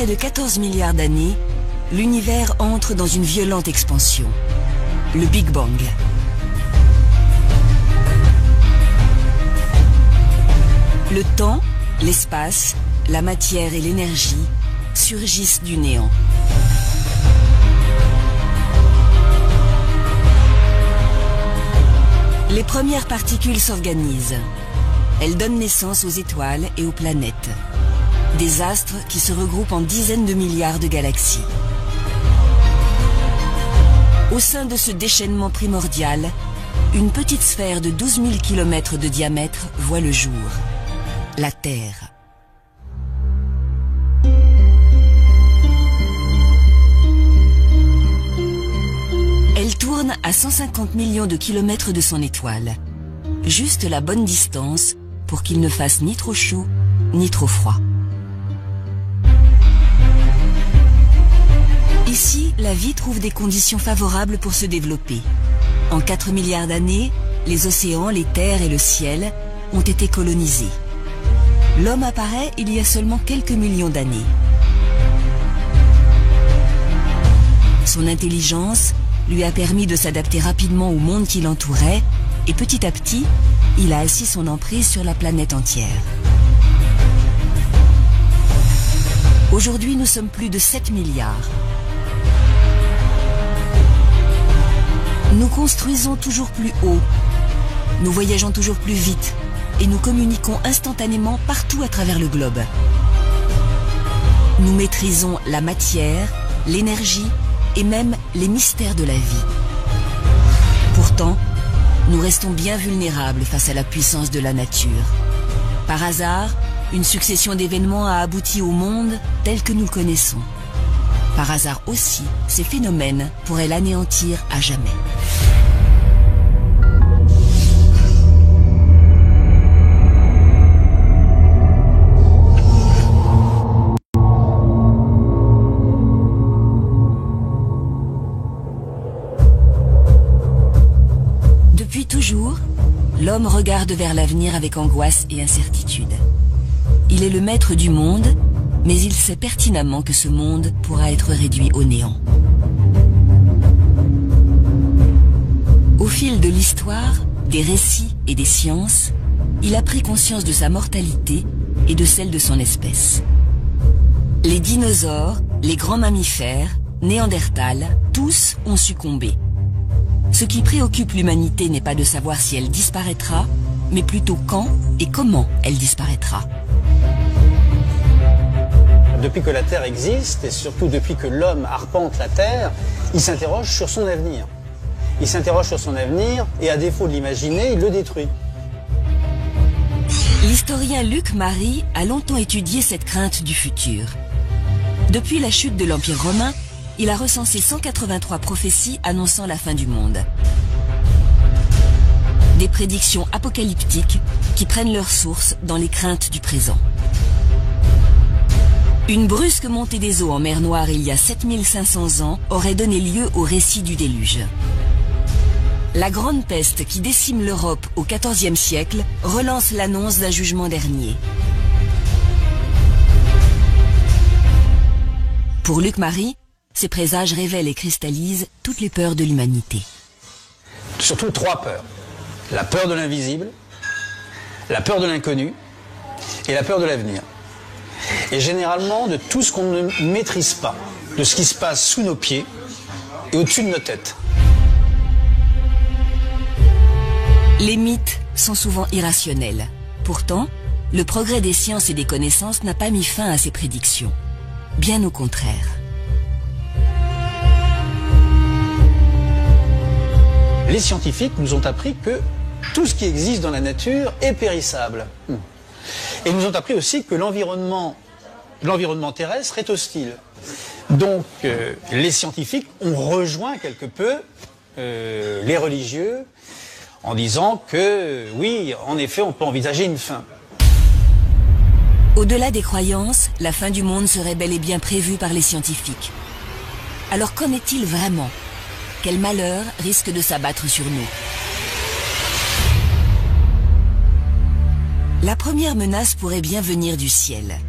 près de 14 milliards d'années, l'univers entre dans une violente expansion, le Big Bang. Le temps, l'espace, la matière et l'énergie surgissent du néant. Les premières particules s'organisent. Elles donnent naissance aux étoiles et aux planètes. Des astres qui se regroupent en dizaines de milliards de galaxies. Au sein de ce déchaînement primordial, une petite sphère de 12 000 km de diamètre voit le jour. La Terre. Elle tourne à 150 millions de kilomètres de son étoile. Juste la bonne distance pour qu'il ne fasse ni trop chaud, ni trop froid. Ici, la vie trouve des conditions favorables pour se développer. En 4 milliards d'années, les océans, les terres et le ciel ont été colonisés. L'homme apparaît il y a seulement quelques millions d'années. Son intelligence lui a permis de s'adapter rapidement au monde qui l'entourait et petit à petit, il a assis son emprise sur la planète entière. Aujourd'hui, nous sommes plus de 7 milliards. Nous construisons toujours plus haut, nous voyageons toujours plus vite et nous communiquons instantanément partout à travers le globe. Nous maîtrisons la matière, l'énergie et même les mystères de la vie. Pourtant, nous restons bien vulnérables face à la puissance de la nature. Par hasard, une succession d'événements a abouti au monde tel que nous le connaissons. Par hasard aussi, ces phénomènes pourraient l'anéantir à jamais. Depuis toujours, l'homme regarde vers l'avenir avec angoisse et incertitude. Il est le maître du monde, mais il sait pertinemment que ce monde pourra être réduit au néant. Au fil de l'histoire, des récits et des sciences, il a pris conscience de sa mortalité et de celle de son espèce. Les dinosaures, les grands mammifères, Néandertal, tous ont succombé. Ce qui préoccupe l'humanité n'est pas de savoir si elle disparaîtra, mais plutôt quand et comment elle disparaîtra. Depuis que la Terre existe, et surtout depuis que l'homme arpente la Terre, il s'interroge sur son avenir. Il s'interroge sur son avenir et à défaut de l'imaginer, il le détruit. L'historien Luc Mary a longtemps étudié cette crainte du futur. Depuis la chute de l'Empire romain, il a recensé 183 prophéties annonçant la fin du monde. Des prédictions apocalyptiques qui prennent leur source dans les craintes du présent. Une brusque montée des eaux en mer Noire il y a 7500 ans aurait donné lieu au récit du déluge. La grande peste qui décime l'Europe au XIVe siècle relance l'annonce d'un jugement dernier. Pour Luc Mary, ces présages révèlent et cristallisent toutes les peurs de l'humanité. Surtout 3 peurs. La peur de l'invisible, la peur de l'inconnu et la peur de l'avenir. Et généralement de tout ce qu'on ne maîtrise pas, de ce qui se passe sous nos pieds et au-dessus de nos têtes. Les mythes sont souvent irrationnels. Pourtant, le progrès des sciences et des connaissances n'a pas mis fin à ces prédictions. Bien au contraire. Les scientifiques nous ont appris que tout ce qui existe dans la nature est périssable. Et ils nous ont appris aussi que l'environnement terrestre est hostile. Donc les scientifiques ont rejoint quelque peu les religieux en disant que oui, en effet, on peut envisager une fin. Au-delà des croyances, la fin du monde serait bel et bien prévue par les scientifiques. Alors qu'en est-il vraiment ? Quel malheur risque de s'abattre sur nous ? La première menace pourrait bien venir du ciel.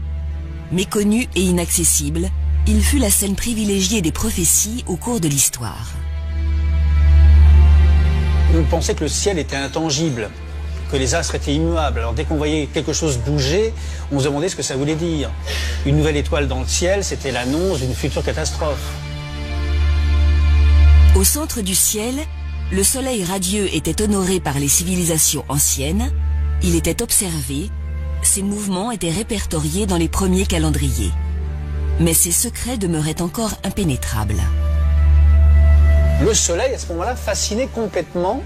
Méconnu et inaccessible, il fut la scène privilégiée des prophéties au cours de l'histoire. On pensait que le ciel était intangible, que les astres étaient immuables. Alors dès qu'on voyait quelque chose bouger, on se demandait ce que ça voulait dire. Une nouvelle étoile dans le ciel, c'était l'annonce d'une future catastrophe. Au centre du ciel, le soleil radieux était honoré par les civilisations anciennes, il était observé, ses mouvements étaient répertoriés dans les premiers calendriers. Mais ses secrets demeuraient encore impénétrables. Le soleil, à ce moment-là, fascinait complètement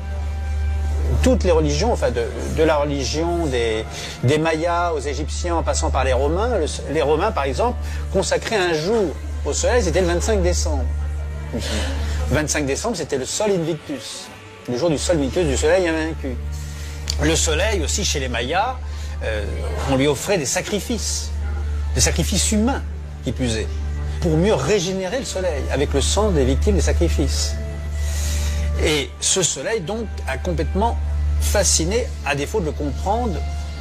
toutes les religions, enfin de la religion des Mayas aux Égyptiens en passant par les Romains. Les Romains, par exemple, consacraient un jour au soleil, c'était le 25 décembre. Le 25 décembre, c'était le Sol Invictus, le jour du Sol Invictus, du soleil invaincu. Le soleil aussi, chez les Mayas, on lui offrait des sacrifices humains, qui plus est, pour mieux régénérer le soleil, avec le sang des victimes des sacrifices. Et ce soleil, donc, a complètement fasciné, à défaut de le comprendre,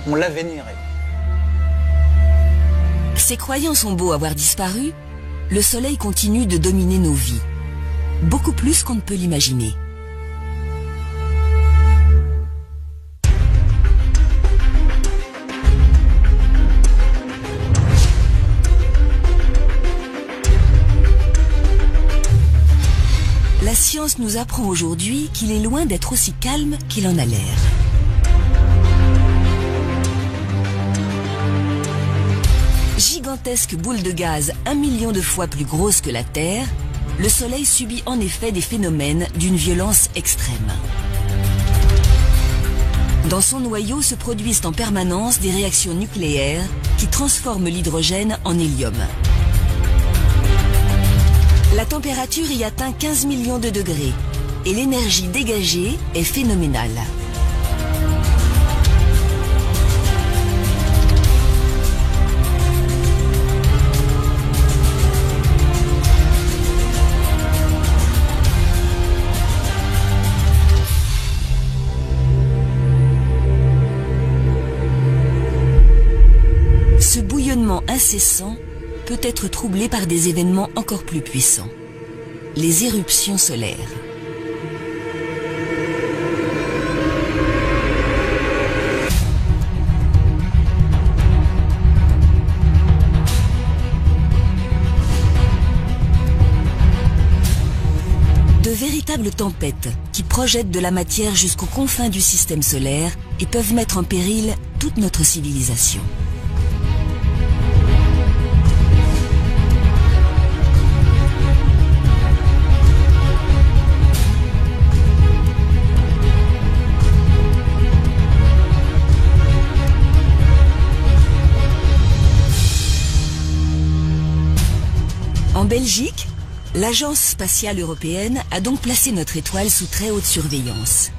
on l'a vénéré. Ces croyances ont beau avoir disparu, le soleil continue de dominer nos vies, beaucoup plus qu'on ne peut l'imaginer. La science nous apprend aujourd'hui qu'il est loin d'être aussi calme qu'il en a l'air. Gigantesque boule de gaz 1 million de fois plus grosse que la Terre, le Soleil subit en effet des phénomènes d'une violence extrême. Dans son noyau se produisent en permanence des réactions nucléaires qui transforment l'hydrogène en hélium. La température y atteint 15 millions de degrés et l'énergie dégagée est phénoménale. Ce bouillonnement incessant peut être troublé par des événements encore plus puissants, les éruptions solaires. De véritables tempêtes qui projettent de la matière jusqu'aux confins du système solaire et peuvent mettre en péril toute notre civilisation. En Belgique, l'Agence spatiale européenne a donc placé notre étoile sous très haute surveillance.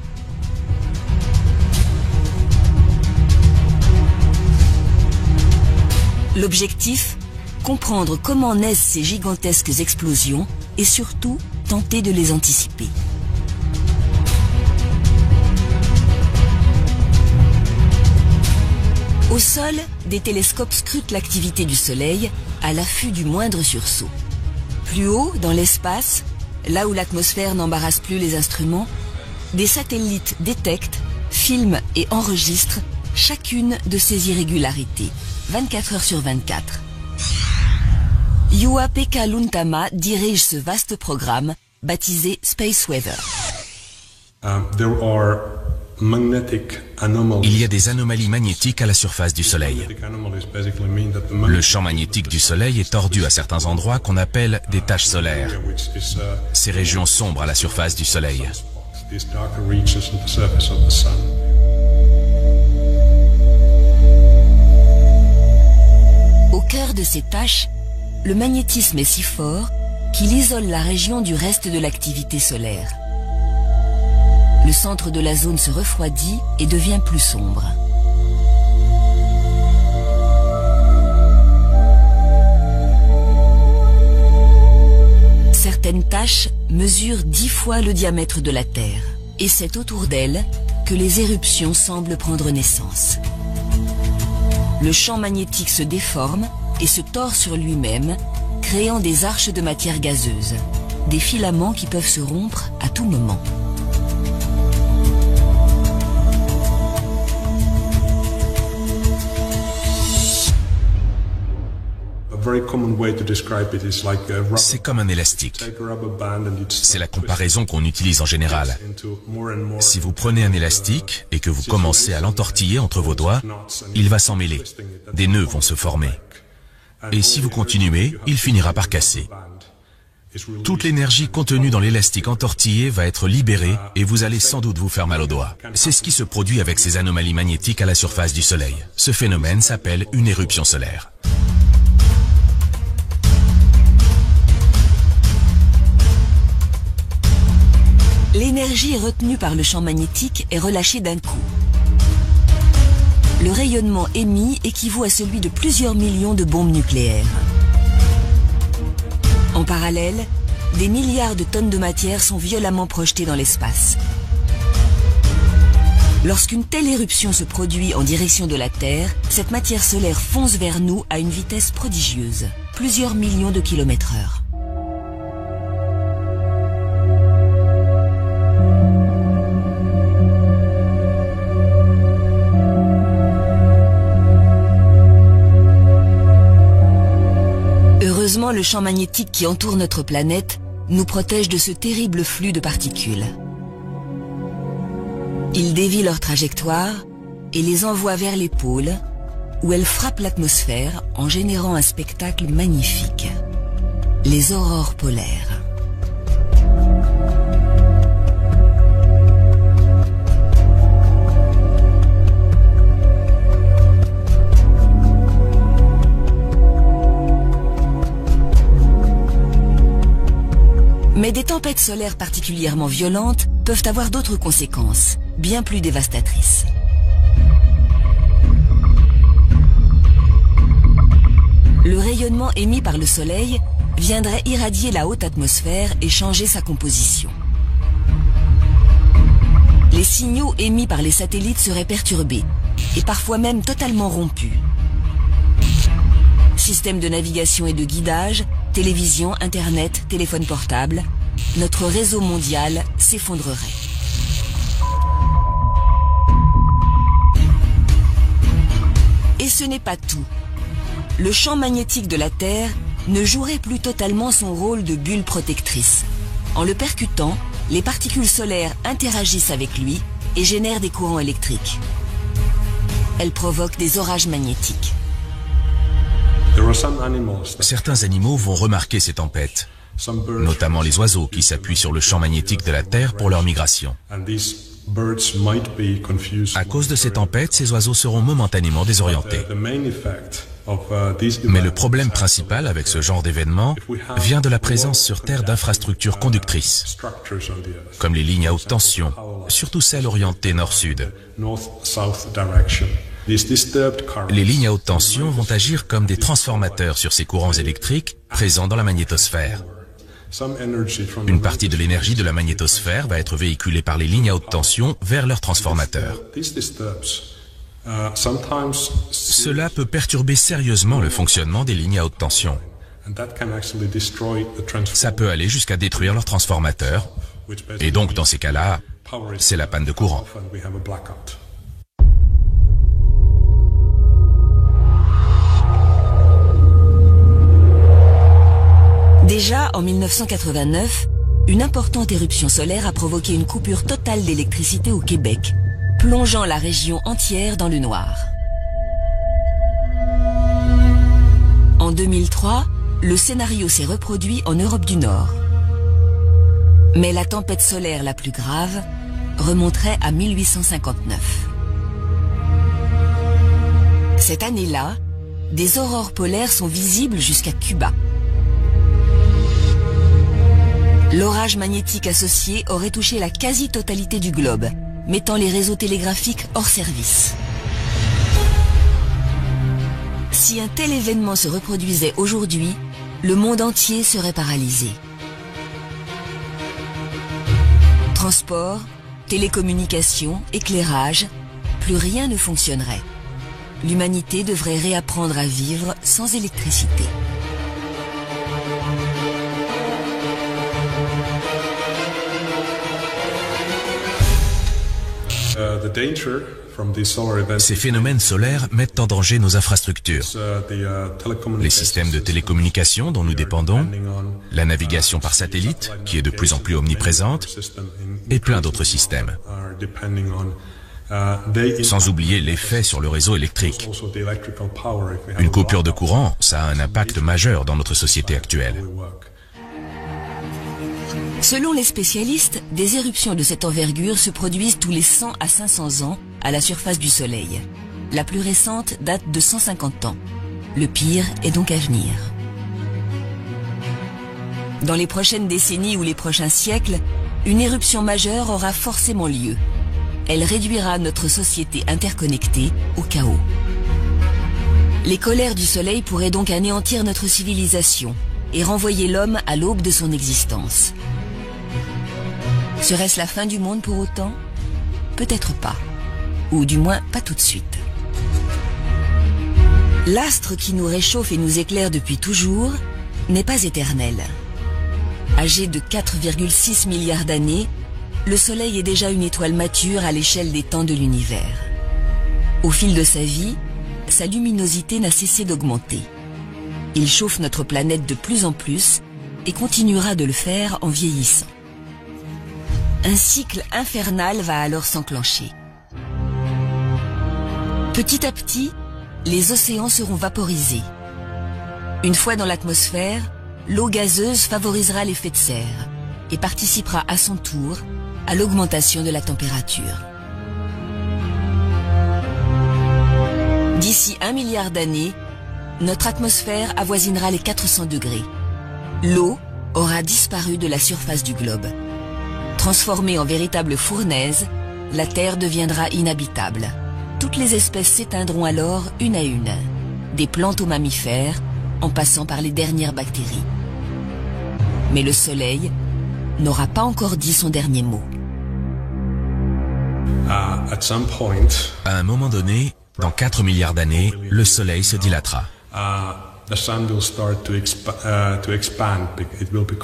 L'objectif, comprendre comment naissent ces gigantesques explosions et surtout tenter de les anticiper. Au sol, des télescopes scrutent l'activité du Soleil à l'affût du moindre sursaut. Plus haut, dans l'espace, là où l'atmosphère n'embarrasse plus les instruments, des satellites détectent, filment et enregistrent chacune de ces irrégularités, 24 heures sur 24. Juha-Pekka Luntama dirige ce vaste programme, baptisé Space Weather. Il y a des anomalies magnétiques à la surface du Soleil. Le champ magnétique du Soleil est tordu à certains endroits qu'on appelle des taches solaires. Ces régions sombres à la surface du Soleil. Au cœur de ces taches, le magnétisme est si fort qu'il isole la région du reste de l'activité solaire. Le centre de la zone se refroidit et devient plus sombre. Certaines taches mesurent 10 fois le diamètre de la Terre, et c'est autour d'elles que les éruptions semblent prendre naissance. Le champ magnétique se déforme et se tord sur lui-même, créant des arches de matière gazeuse, des filaments qui peuvent se rompre à tout moment. C'est comme un élastique. C'est la comparaison qu'on utilise en général. Si vous prenez un élastique et que vous commencez à l'entortiller entre vos doigts, il va s'en mêler. Des nœuds vont se former. Et si vous continuez, il finira par casser. Toute l'énergie contenue dans l'élastique entortillé va être libérée et vous allez sans doute vous faire mal aux doigts. C'est ce qui se produit avec ces anomalies magnétiques à la surface du Soleil. Ce phénomène s'appelle une éruption solaire. L'énergie retenue par le champ magnétique est relâchée d'un coup. Le rayonnement émis équivaut à celui de plusieurs millions de bombes nucléaires. En parallèle, des milliards de tonnes de matière sont violemment projetées dans l'espace. Lorsqu'une telle éruption se produit en direction de la Terre, cette matière solaire fonce vers nous à une vitesse prodigieuse, plusieurs millions de km/h. Heureusement, le champ magnétique qui entoure notre planète nous protège de ce terrible flux de particules. Il dévie leur trajectoire et les envoie vers les pôles, où elles frappent l'atmosphère en générant un spectacle magnifique. Les aurores polaires. Mais des tempêtes solaires particulièrement violentes peuvent avoir d'autres conséquences, bien plus dévastatrices. Le rayonnement émis par le Soleil viendrait irradier la haute atmosphère et changer sa composition. Les signaux émis par les satellites seraient perturbés, et parfois même totalement rompus. Système de navigation et de guidage, télévision, internet, téléphone portable, notre réseau mondial s'effondrerait. Et ce n'est pas tout. Le champ magnétique de la Terre ne jouerait plus totalement son rôle de bulle protectrice. En le percutant, les particules solaires interagissent avec lui et génèrent des courants électriques. Elles provoquent des orages magnétiques. Certains animaux vont remarquer ces tempêtes, notamment les oiseaux qui s'appuient sur le champ magnétique de la Terre pour leur migration. À cause de ces tempêtes, ces oiseaux seront momentanément désorientés. Mais le problème principal avec ce genre d'événement vient de la présence sur Terre d'infrastructures conductrices, comme les lignes à haute tension, surtout celles orientées nord-sud. Les lignes à haute tension vont agir comme des transformateurs sur ces courants électriques présents dans la magnétosphère. Une partie de l'énergie de la magnétosphère va être véhiculée par les lignes à haute tension vers leurs transformateurs. Cela peut perturber sérieusement le fonctionnement des lignes à haute tension. Ça peut aller jusqu'à détruire leurs transformateurs, et donc dans ces cas-là, c'est la panne de courant. Déjà, en 1989, une importante éruption solaire a provoqué une coupure totale d'électricité au Québec, plongeant la région entière dans le noir. En 2003, le scénario s'est reproduit en Europe du Nord. Mais la tempête solaire la plus grave remonterait à 1859. Cette année-là, des aurores polaires sont visibles jusqu'à Cuba. L'orage magnétique associé aurait touché la quasi-totalité du globe, mettant les réseaux télégraphiques hors service. Si un tel événement se reproduisait aujourd'hui, le monde entier serait paralysé. Transport, télécommunications, éclairage, plus rien ne fonctionnerait. l'humanité devrait réapprendre à vivre sans électricité. Ces phénomènes solaires mettent en danger nos infrastructures, les systèmes de télécommunication dont nous dépendons, la navigation par satellite, qui est de plus en plus omniprésente, et plein d'autres systèmes. Sans oublier l'effet sur le réseau électrique. Une coupure de courant, ça a un impact majeur dans notre société actuelle. Selon les spécialistes, des éruptions de cette envergure se produisent tous les 100 à 500 ans à la surface du Soleil. La plus récente date de 150 ans. Le pire est donc à venir. Dans les prochaines décennies ou les prochains siècles, une éruption majeure aura forcément lieu. Elle réduira notre société interconnectée au chaos. Les colères du Soleil pourraient donc anéantir notre civilisation et renvoyer l'homme à l'aube de son existence. Serait-ce la fin du monde pour autant? Peut-être pas. Ou du moins pas tout de suite. L'astre qui nous réchauffe et nous éclaire depuis toujours n'est pas éternel. Âgé de 4,6 milliards d'années, le Soleil est déjà une étoile mature à l'échelle des temps de l'univers. Au fil de sa vie, sa luminosité n'a cessé d'augmenter. Il chauffe notre planète de plus en plus et continuera de le faire en vieillissant. Un cycle infernal va alors s'enclencher. Petit à petit, les océans seront vaporisés. Une fois dans l'atmosphère, l'eau gazeuse favorisera l'effet de serre et participera à son tour à l'augmentation de la température. D'ici 1 milliard d'années, notre atmosphère avoisinera les 400 degrés. L'eau aura disparu de la surface du globe. Transformée en véritable fournaise, la Terre deviendra inhabitable. Toutes les espèces s'éteindront alors une à une, des plantes aux mammifères, en passant par les dernières bactéries. Mais le Soleil n'aura pas encore dit son dernier mot. À un moment donné, dans 4 milliards d'années, le Soleil se dilatera.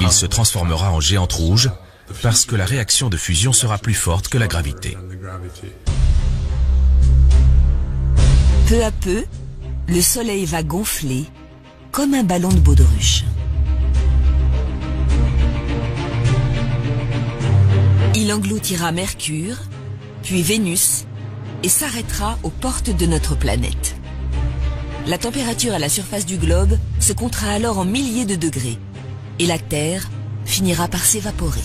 Il se transformera en géante rouge parce que la réaction de fusion sera plus forte que la gravité. Peu à peu, le Soleil va gonfler comme un ballon de baudruche. Il engloutira Mercure, puis Vénus, et s'arrêtera aux portes de notre planète. La température à la surface du globe se comptera alors en milliers de degrés, et la Terre finira par s'évaporer.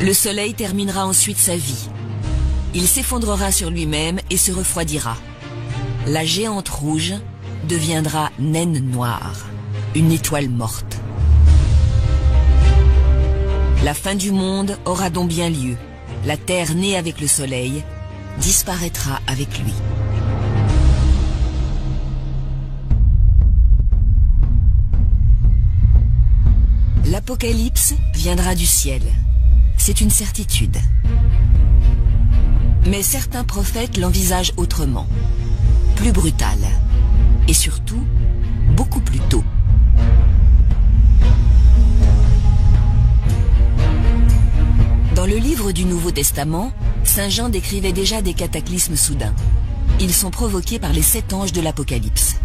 Le Soleil terminera ensuite sa vie. Il s'effondrera sur lui-même et se refroidira. La géante rouge deviendra naine noire, une étoile morte. La fin du monde aura donc bien lieu. La Terre née avec le Soleil disparaîtra avec lui. L'Apocalypse viendra du ciel. C'est une certitude. Mais certains prophètes l'envisagent autrement, plus brutal, et surtout, beaucoup plus tôt. Dans le livre du Nouveau Testament, Saint Jean décrivait déjà des cataclysmes soudains. Ils sont provoqués par les 7 anges de l'Apocalypse.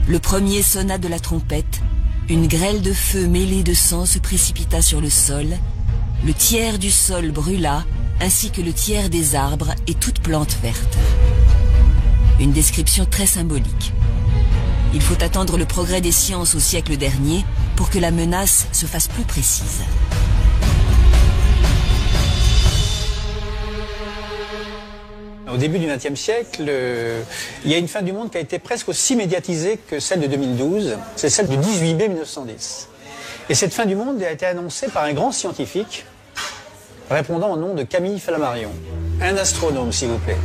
Le premier sonna de la trompette, une grêle de feu mêlée de sang se précipita sur le sol, le tiers du sol brûla, ainsi que le tiers des arbres et toute plante verte. Une description très symbolique. Il faut attendre le progrès des sciences au siècle dernier pour que la menace se fasse plus précise. Au début du XXe siècle, il y a une fin du monde qui a été presque aussi médiatisée que celle de 2012. C'est celle du 18 mai 1910. Et cette fin du monde a été annoncée par un grand scientifique répondant au nom de Camille Flammarion. Un astronome, s'il vous plaît.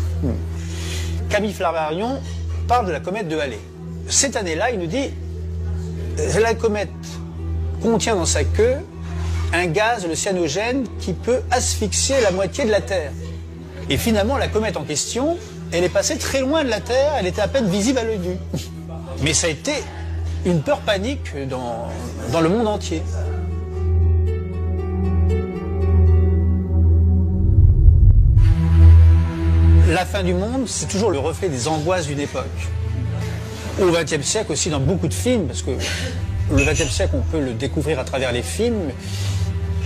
Camille Flammarion parle de la comète de Halley. Cette année-là, il nous dit la comète contient dans sa queue un gaz, le cyanogène, qui peut asphyxier la moitié de la Terre. Et finalement, la comète en question, elle est passée très loin de la Terre, elle était à peine visible à l'œil nu. Mais ça a été une peur panique dans le monde entier. La fin du monde, c'est toujours le reflet des angoisses d'une époque. Au XXe siècle aussi, dans beaucoup de films, parce que le XXe siècle, on peut le découvrir à travers les films.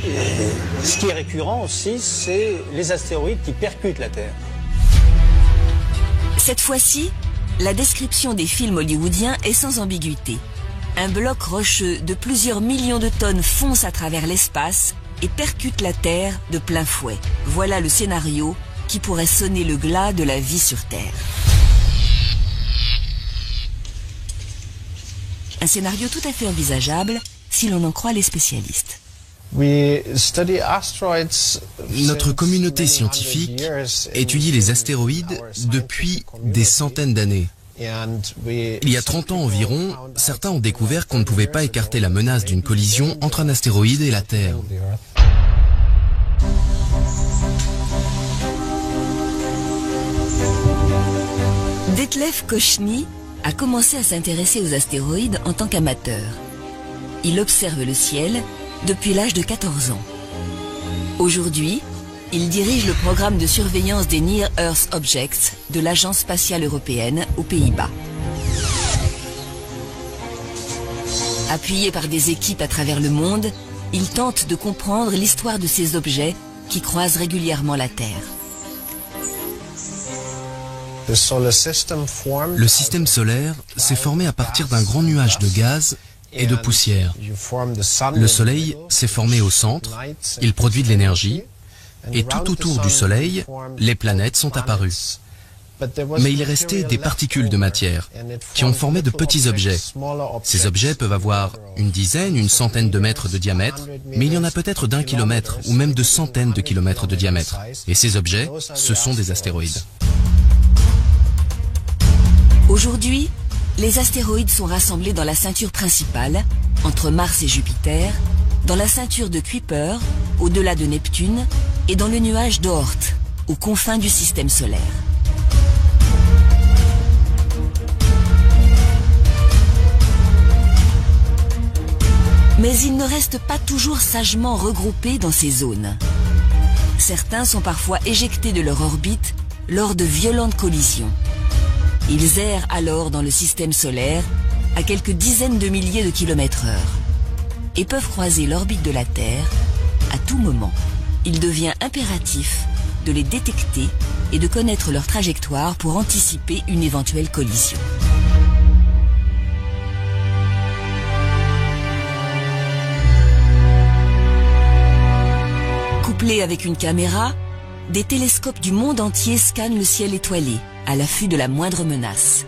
Et ce qui est récurrent aussi, c'est les astéroïdes qui percutent la Terre. Cette fois-ci, la description des films hollywoodiens est sans ambiguïté. Un bloc rocheux de plusieurs millions de tonnes fonce à travers l'espace et percute la Terre de plein fouet. Voilà le scénario qui pourrait sonner le glas de la vie sur Terre. Un scénario tout à fait envisageable si l'on en croit les spécialistes. Notre communauté scientifique étudie les astéroïdes depuis des centaines d'années. Il y a 30 ans environ, certains ont découvert qu'on ne pouvait pas écarter la menace d'une collision entre un astéroïde et la Terre. Detlef Kochny a commencé à s'intéresser aux astéroïdes en tant qu'amateur. Il observe le ciel depuis l'âge de 14 ans. Aujourd'hui, il dirige le programme de surveillance des Near Earth Objects de l'Agence spatiale européenne aux Pays-Bas. Appuyé par des équipes à travers le monde, il tente de comprendre l'histoire de ces objets qui croisent régulièrement la Terre. Le système solaire s'est formé à partir d'un grand nuage de gaz et de poussière. Le Soleil s'est formé au centre, il produit de l'énergie, et tout autour du Soleil, les planètes sont apparues. Mais il est resté des particules de matière, qui ont formé de petits objets. Ces objets peuvent avoir une dizaine, une centaine de mètres de diamètre, mais il y en a peut-être d'1 kilomètre, ou même de centaines de kilomètres de diamètre. Et ces objets, ce sont des astéroïdes. Aujourd'hui, les astéroïdes sont rassemblés dans la ceinture principale, entre Mars et Jupiter, dans la ceinture de Kuiper, au-delà de Neptune, et dans le nuage d'Oort, aux confins du système solaire. Mais ils ne restent pas toujours sagement regroupés dans ces zones. Certains sont parfois éjectés de leur orbite lors de violentes collisions. Ils errent alors dans le système solaire à quelques dizaines de milliers de kilomètres/heure et peuvent croiser l'orbite de la Terre à tout moment. Il devient impératif de les détecter et de connaître leur trajectoire pour anticiper une éventuelle collision. Couplés avec une caméra, des télescopes du monde entier scannent le ciel étoilé, à l'affût de la moindre menace.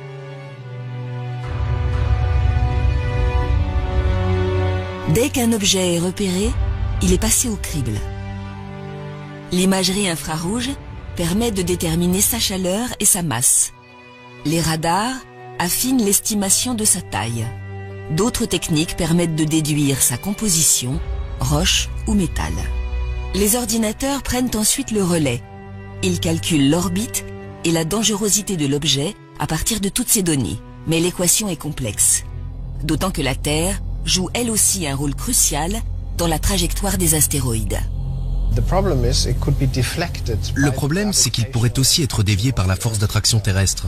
Dès qu'un objet est repéré, il est passé au crible. L'imagerie infrarouge permet de déterminer sa chaleur et sa masse. Les radars affinent l'estimation de sa taille. D'autres techniques permettent de déduire sa composition, roche ou métal. Les ordinateurs prennent ensuite le relais. Ils calculent l'orbite et la dangerosité de l'objet à partir de toutes ces données. Mais l'équation est complexe. D'autant que la Terre joue elle aussi un rôle crucial dans la trajectoire des astéroïdes. Le problème, c'est qu'il pourrait aussi être dévié par la force d'attraction terrestre.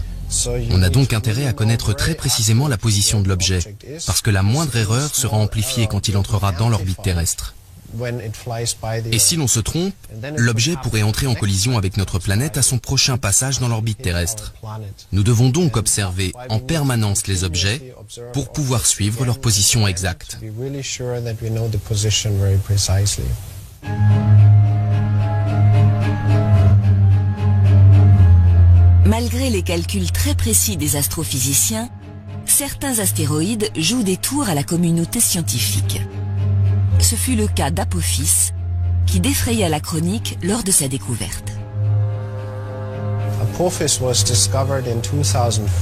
On a donc intérêt à connaître très précisément la position de l'objet, parce que la moindre erreur sera amplifiée quand il entrera dans l'orbite terrestre. Et si l'on se trompe, l'objet pourrait entrer en collision avec notre planète à son prochain passage dans l'orbite terrestre. Nous devons donc observer en permanence les objets pour pouvoir suivre leur position exacte. Malgré les calculs très précis des astrophysiciens, certains astéroïdes jouent des tours à la communauté scientifique. Ce fut le cas d'Apophis, qui défraya la chronique lors de sa découverte.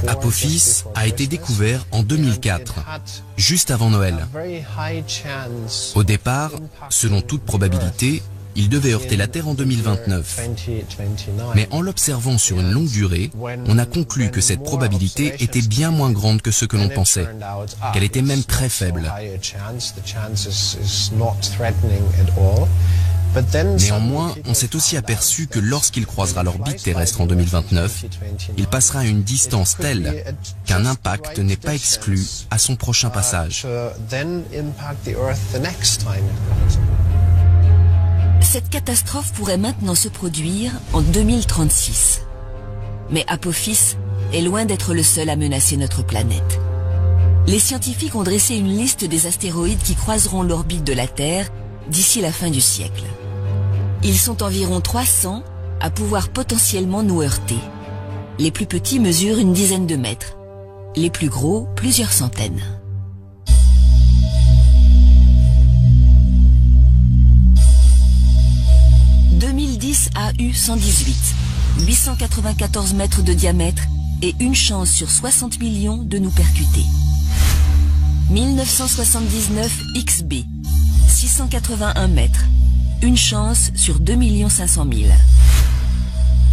Apophis a été découvert en 2004, juste avant Noël. Au départ, selon toute probabilité, il devait heurter la Terre en 2029. Mais en l'observant sur une longue durée, on a conclu que cette probabilité était bien moins grande que ce que l'on pensait, qu'elle était même très faible. Néanmoins, on s'est aussi aperçu que lorsqu'il croisera l'orbite terrestre en 2029, il passera à une distance telle qu'un impact n'est pas exclu à son prochain passage. Cette catastrophe pourrait maintenant se produire en 2036. Mais Apophis est loin d'être le seul à menacer notre planète. Les scientifiques ont dressé une liste des astéroïdes qui croiseront l'orbite de la Terre d'ici la fin du siècle. Ils sont environ 300 à pouvoir potentiellement nous heurter. Les plus petits mesurent une dizaine de mètres, les plus gros plusieurs centaines. « 2010 AU 118, 894 mètres de diamètre et une chance sur 60 millions de nous percuter. 1979 XB, 681 mètres, une chance sur 2 500 000.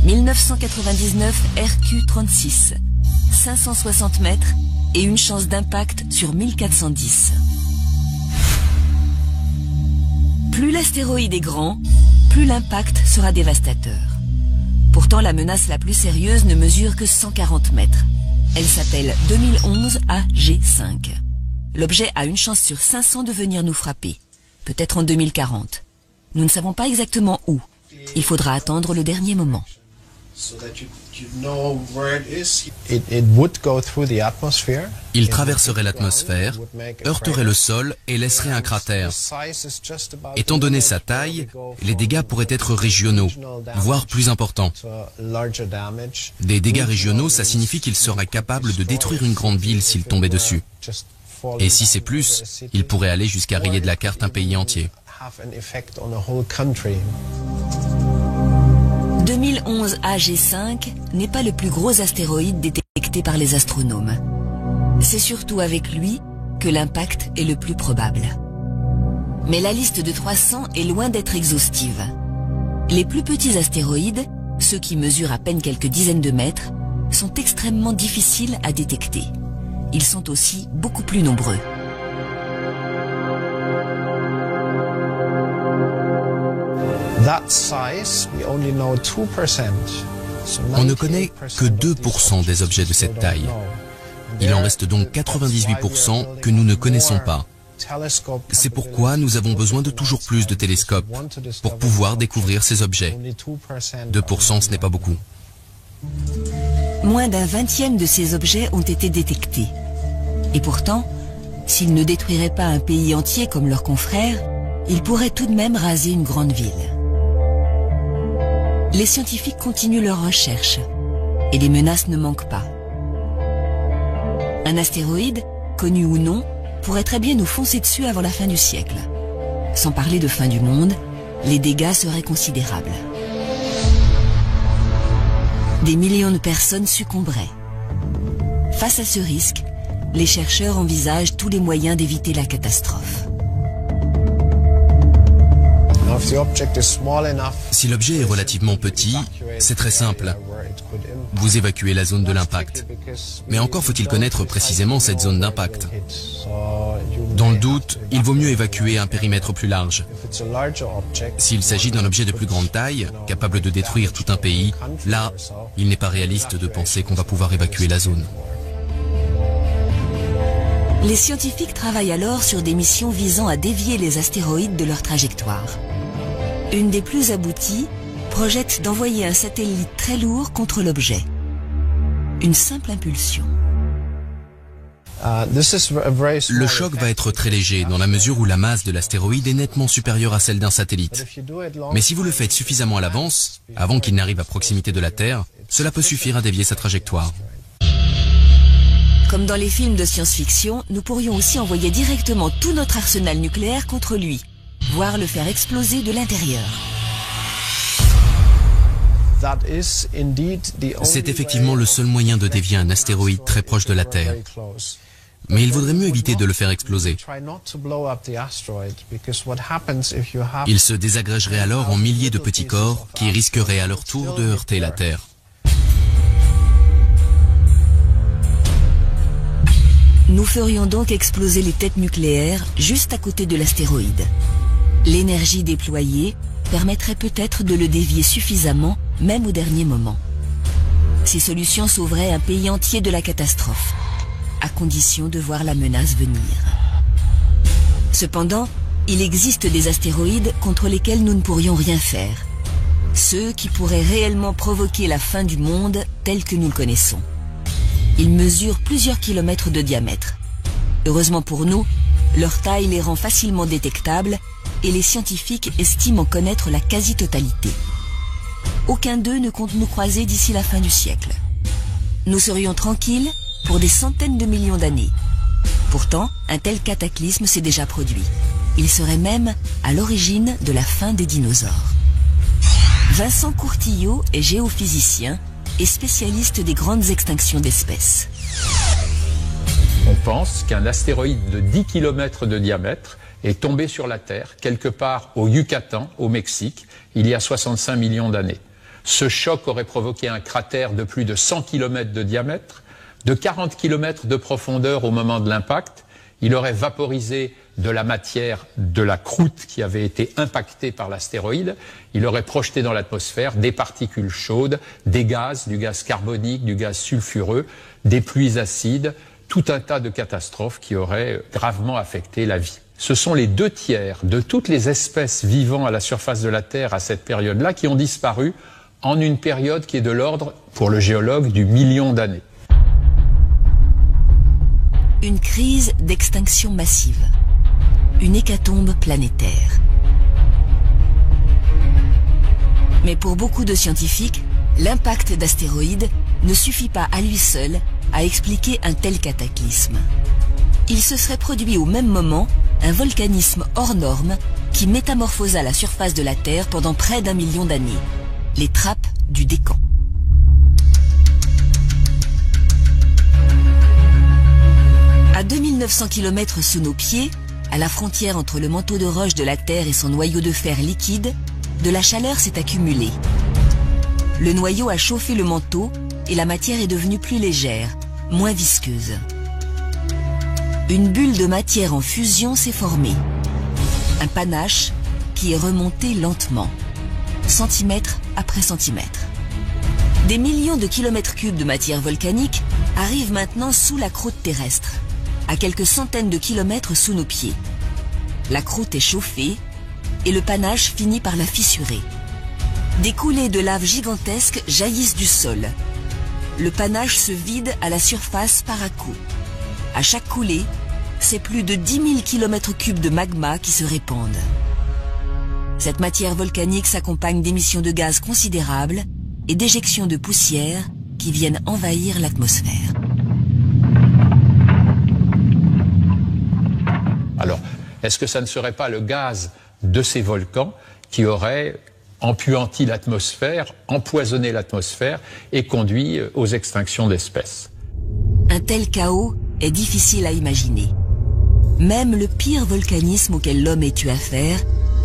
1999 RQ36, 560 mètres et une chance d'impact sur 1410. Plus l'astéroïde est grand, plus l'impact sera dévastateur. Pourtant, la menace la plus sérieuse ne mesure que 140 mètres. Elle s'appelle 2011 AG5. L'objet a une chance sur 500 de venir nous frapper, peut-être en 2040. Nous ne savons pas exactement où. Il faudra attendre le dernier moment. Il traverserait l'atmosphère, heurterait le sol et laisserait un cratère. Étant donné sa taille, les dégâts pourraient être régionaux, voire plus importants. Des dégâts régionaux, ça signifie qu'il serait capable de détruire une grande ville s'il tombait dessus. Et si c'est plus, il pourrait aller jusqu'à rayer de la carte un pays entier. 2011 AG5 n'est pas le plus gros astéroïde détecté par les astronomes. C'est surtout avec lui que l'impact est le plus probable. Mais la liste de 300 est loin d'être exhaustive. Les plus petits astéroïdes, ceux qui mesurent à peine quelques dizaines de mètres, sont extrêmement difficiles à détecter. Ils sont aussi beaucoup plus nombreux. On ne connaît que 2% des objets de cette taille. Il en reste donc 98% que nous ne connaissons pas. C'est pourquoi nous avons besoin de toujours plus de télescopes pour pouvoir découvrir ces objets. 2%, ce n'est pas beaucoup. Moins d'un 20e de ces objets ont été détectés. Et pourtant, s'ils ne détruiraient pas un pays entier comme leurs confrères, ils pourraient tout de même raser une grande ville. Les scientifiques continuent leurs recherches et les menaces ne manquent pas. Un astéroïde, connu ou non, pourrait très bien nous foncer dessus avant la fin du siècle. Sans parler de fin du monde, les dégâts seraient considérables. Des millions de personnes succomberaient. Face à ce risque, les chercheurs envisagent tous les moyens d'éviter la catastrophe. Si l'objet est relativement petit, c'est très simple. Vous évacuez la zone de l'impact. Mais encore faut-il connaître précisément cette zone d'impact. Dans le doute, il vaut mieux évacuer un périmètre plus large. S'il s'agit d'un objet de plus grande taille, capable de détruire tout un pays, là, il n'est pas réaliste de penser qu'on va pouvoir évacuer la zone. Les scientifiques travaillent alors sur des missions visant à dévier les astéroïdes de leur trajectoire. Une des plus abouties projette d'envoyer un satellite très lourd contre l'objet. Une simple impulsion. Le choc va être très léger dans la mesure où la masse de l'astéroïde est nettement supérieure à celle d'un satellite. Mais si vous le faites suffisamment à l'avance, avant qu'il n'arrive à proximité de la Terre, cela peut suffire à dévier sa trajectoire. Comme dans les films de science-fiction, nous pourrions aussi envoyer directement tout notre arsenal nucléaire contre lui, voire le faire exploser de l'intérieur. C'est effectivement le seul moyen de dévier un astéroïde très proche de la Terre. Mais il vaudrait mieux éviter de le faire exploser. Il se désagrégerait alors en milliers de petits corps qui risqueraient à leur tour de heurter la Terre. Nous ferions donc exploser les têtes nucléaires juste à côté de l'astéroïde. L'énergie déployée permettrait peut-être de le dévier suffisamment, même au dernier moment. Ces solutions sauveraient un pays entier de la catastrophe, à condition de voir la menace venir. Cependant, il existe des astéroïdes contre lesquels nous ne pourrions rien faire. Ceux qui pourraient réellement provoquer la fin du monde tel que nous le connaissons. Ils mesurent plusieurs kilomètres de diamètre. Heureusement pour nous, leur taille les rend facilement détectables et les scientifiques estiment en connaître la quasi-totalité. Aucun d'eux ne compte nous croiser d'ici la fin du siècle. Nous serions tranquilles pour des centaines de millions d'années. Pourtant, un tel cataclysme s'est déjà produit. Il serait même à l'origine de la fin des dinosaures. Vincent Courtillot est géophysicien et spécialiste des grandes extinctions d'espèces. On pense qu'un astéroïde de 10 km de diamètre est tombé sur la Terre, quelque part au Yucatan, au Mexique, il y a 65 millions d'années. Ce choc aurait provoqué un cratère de plus de 100 km de diamètre, de 40 km de profondeur au moment de l'impact. Il aurait vaporisé de la matière de la croûte qui avait été impactée par l'astéroïde. Il aurait projeté dans l'atmosphère des particules chaudes, des gaz, du gaz carbonique, du gaz sulfureux, des pluies acides, tout un tas de catastrophes qui auraient gravement affecté la vie. Ce sont les 2/3 de toutes les espèces vivant à la surface de la Terre à cette période-là qui ont disparu en une période qui est de l'ordre, pour le géologue, du million d'années. Une crise d'extinction massive. Une hécatombe planétaire. Mais pour beaucoup de scientifiques, l'impact d'astéroïdes ne suffit pas à lui seul à expliquer un tel cataclysme. Il se serait produit au même moment un volcanisme hors norme qui métamorphosa la surface de la Terre pendant près d'1 million d'années. Les trappes du Décan. À 2900 km sous nos pieds, à la frontière entre le manteau de roche de la Terre et son noyau de fer liquide, de la chaleur s'est accumulée. Le noyau a chauffé le manteau et la matière est devenue plus légère, moins visqueuse. Une bulle de matière en fusion s'est formée. Un panache qui est remonté lentement, centimètre après centimètre. Des millions de kilomètres cubes de matière volcanique arrivent maintenant sous la croûte terrestre, à quelques centaines de kilomètres sous nos pieds. La croûte est chauffée et le panache finit par la fissurer. Des coulées de lave gigantesques jaillissent du sol. Le panache se vide à la surface par à-coups. À chaque coulée, c'est plus de 10 000 km3 de magma qui se répandent. Cette matière volcanique s'accompagne d'émissions de gaz considérables et d'éjections de poussière qui viennent envahir l'atmosphère. Alors, est-ce que ça ne serait pas le gaz de ces volcans qui aurait empuanti l'atmosphère, empoisonné l'atmosphère et conduit aux extinctions d'espèces? Un tel chaos est difficile à imaginer. Même le pire volcanisme auquel l'homme ait eu affaire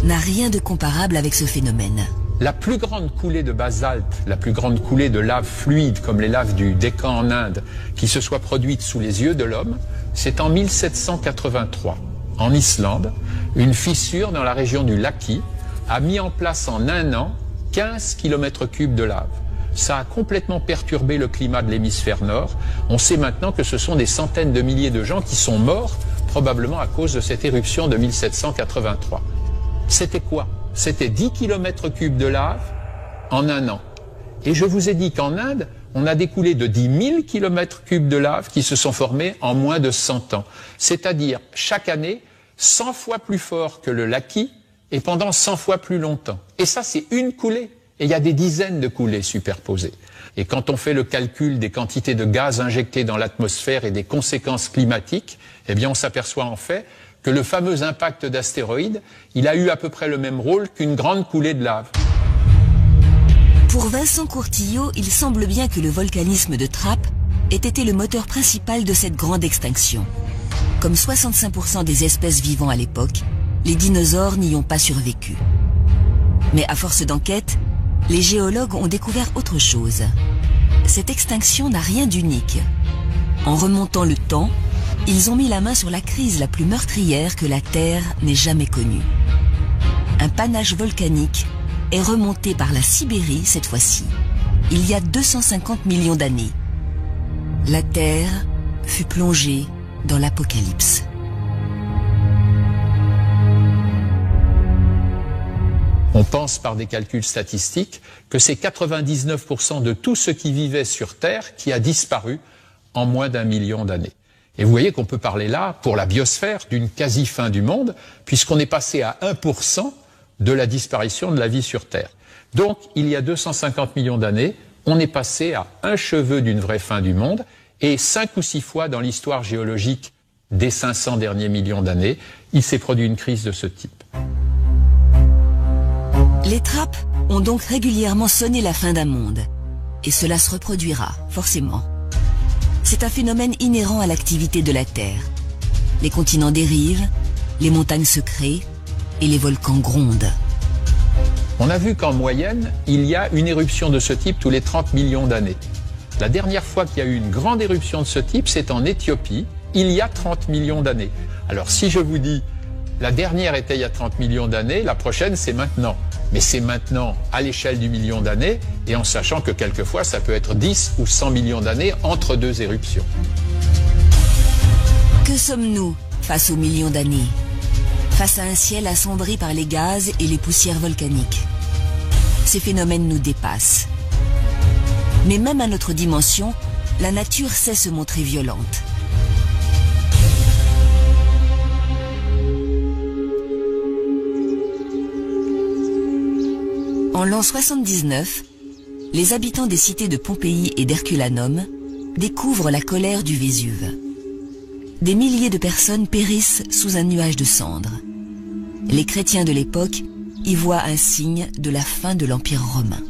n'a rien de comparable avec ce phénomène. La plus grande coulée de basalte, la plus grande coulée de lave fluide, comme les laves du Décan en Inde, qui se soit produite sous les yeux de l'homme, c'est en 1783. En Islande, une fissure dans la région du Laki a mis en place en un an 15 km3 de lave. Ça a complètement perturbé le climat de l'hémisphère nord. On sait maintenant que ce sont des centaines de milliers de gens qui sont morts, probablement à cause de cette éruption de 1783. C'était quoi? C'était 10 km3 de lave en un an. Et je vous ai dit qu'en Inde, on a des coulées de 10 000 km3 de lave qui se sont formées en moins de 100 ans. C'est-à-dire, chaque année, 100 fois plus fort que le Laki et pendant 100 fois plus longtemps. Et ça, c'est une coulée. Et il y a des dizaines de coulées superposées. Et quand on fait le calcul des quantités de gaz injectés dans l'atmosphère et des conséquences climatiques, eh bien, on s'aperçoit en fait que le fameux impact d'astéroïdes, il a eu à peu près le même rôle qu'une grande coulée de lave. Pour Vincent Courtillot, il semble bien que le volcanisme de Trappes ait été le moteur principal de cette grande extinction. Comme 65% des espèces vivant à l'époque, les dinosaures n'y ont pas survécu. Mais à force d'enquête, les géologues ont découvert autre chose. Cette extinction n'a rien d'unique. En remontant le temps, ils ont mis la main sur la crise la plus meurtrière que la Terre n'ait jamais connue. Un panache volcanique est remonté par la Sibérie cette fois-ci, il y a 250 millions d'années. La Terre fut plongée dans l'apocalypse. On pense par des calculs statistiques que c'est 99% de tout ce qui vivait sur Terre qui a disparu en moins d'1 million d'années. Et vous voyez qu'on peut parler là, pour la biosphère, d'une quasi-fin du monde, puisqu'on est passé à 1% de la disparition de la vie sur Terre. Donc, il y a 250 millions d'années, on est passé à un cheveu d'une vraie fin du monde, et 5 ou 6 fois dans l'histoire géologique des 500 derniers millions d'années, il s'est produit une crise de ce type. Les Trappes ont donc régulièrement sonné la fin d'un monde. Et cela se reproduira, forcément. C'est un phénomène inhérent à l'activité de la Terre. Les continents dérivent, les montagnes se créent et les volcans grondent. On a vu qu'en moyenne, il y a une éruption de ce type tous les 30 millions d'années. La dernière fois qu'il y a eu une grande éruption de ce type, c'est en Éthiopie, il y a 30 millions d'années. Alors si je vous dis, la dernière était il y a 30 millions d'années, la prochaine c'est maintenant. Mais c'est maintenant à l'échelle du million d'années et en sachant que quelquefois ça peut être 10 ou 100 millions d'années entre deux éruptions. Que sommes-nous face aux millions d'années? Face à un ciel assombri par les gaz et les poussières volcaniques. Ces phénomènes nous dépassent. Mais même à notre dimension, la nature sait se montrer violente. En l'an 79, les habitants des cités de Pompéi et d'Herculanum découvrent la colère du Vésuve. Des milliers de personnes périssent sous un nuage de cendres. Les chrétiens de l'époque y voient un signe de la fin de l'Empire romain.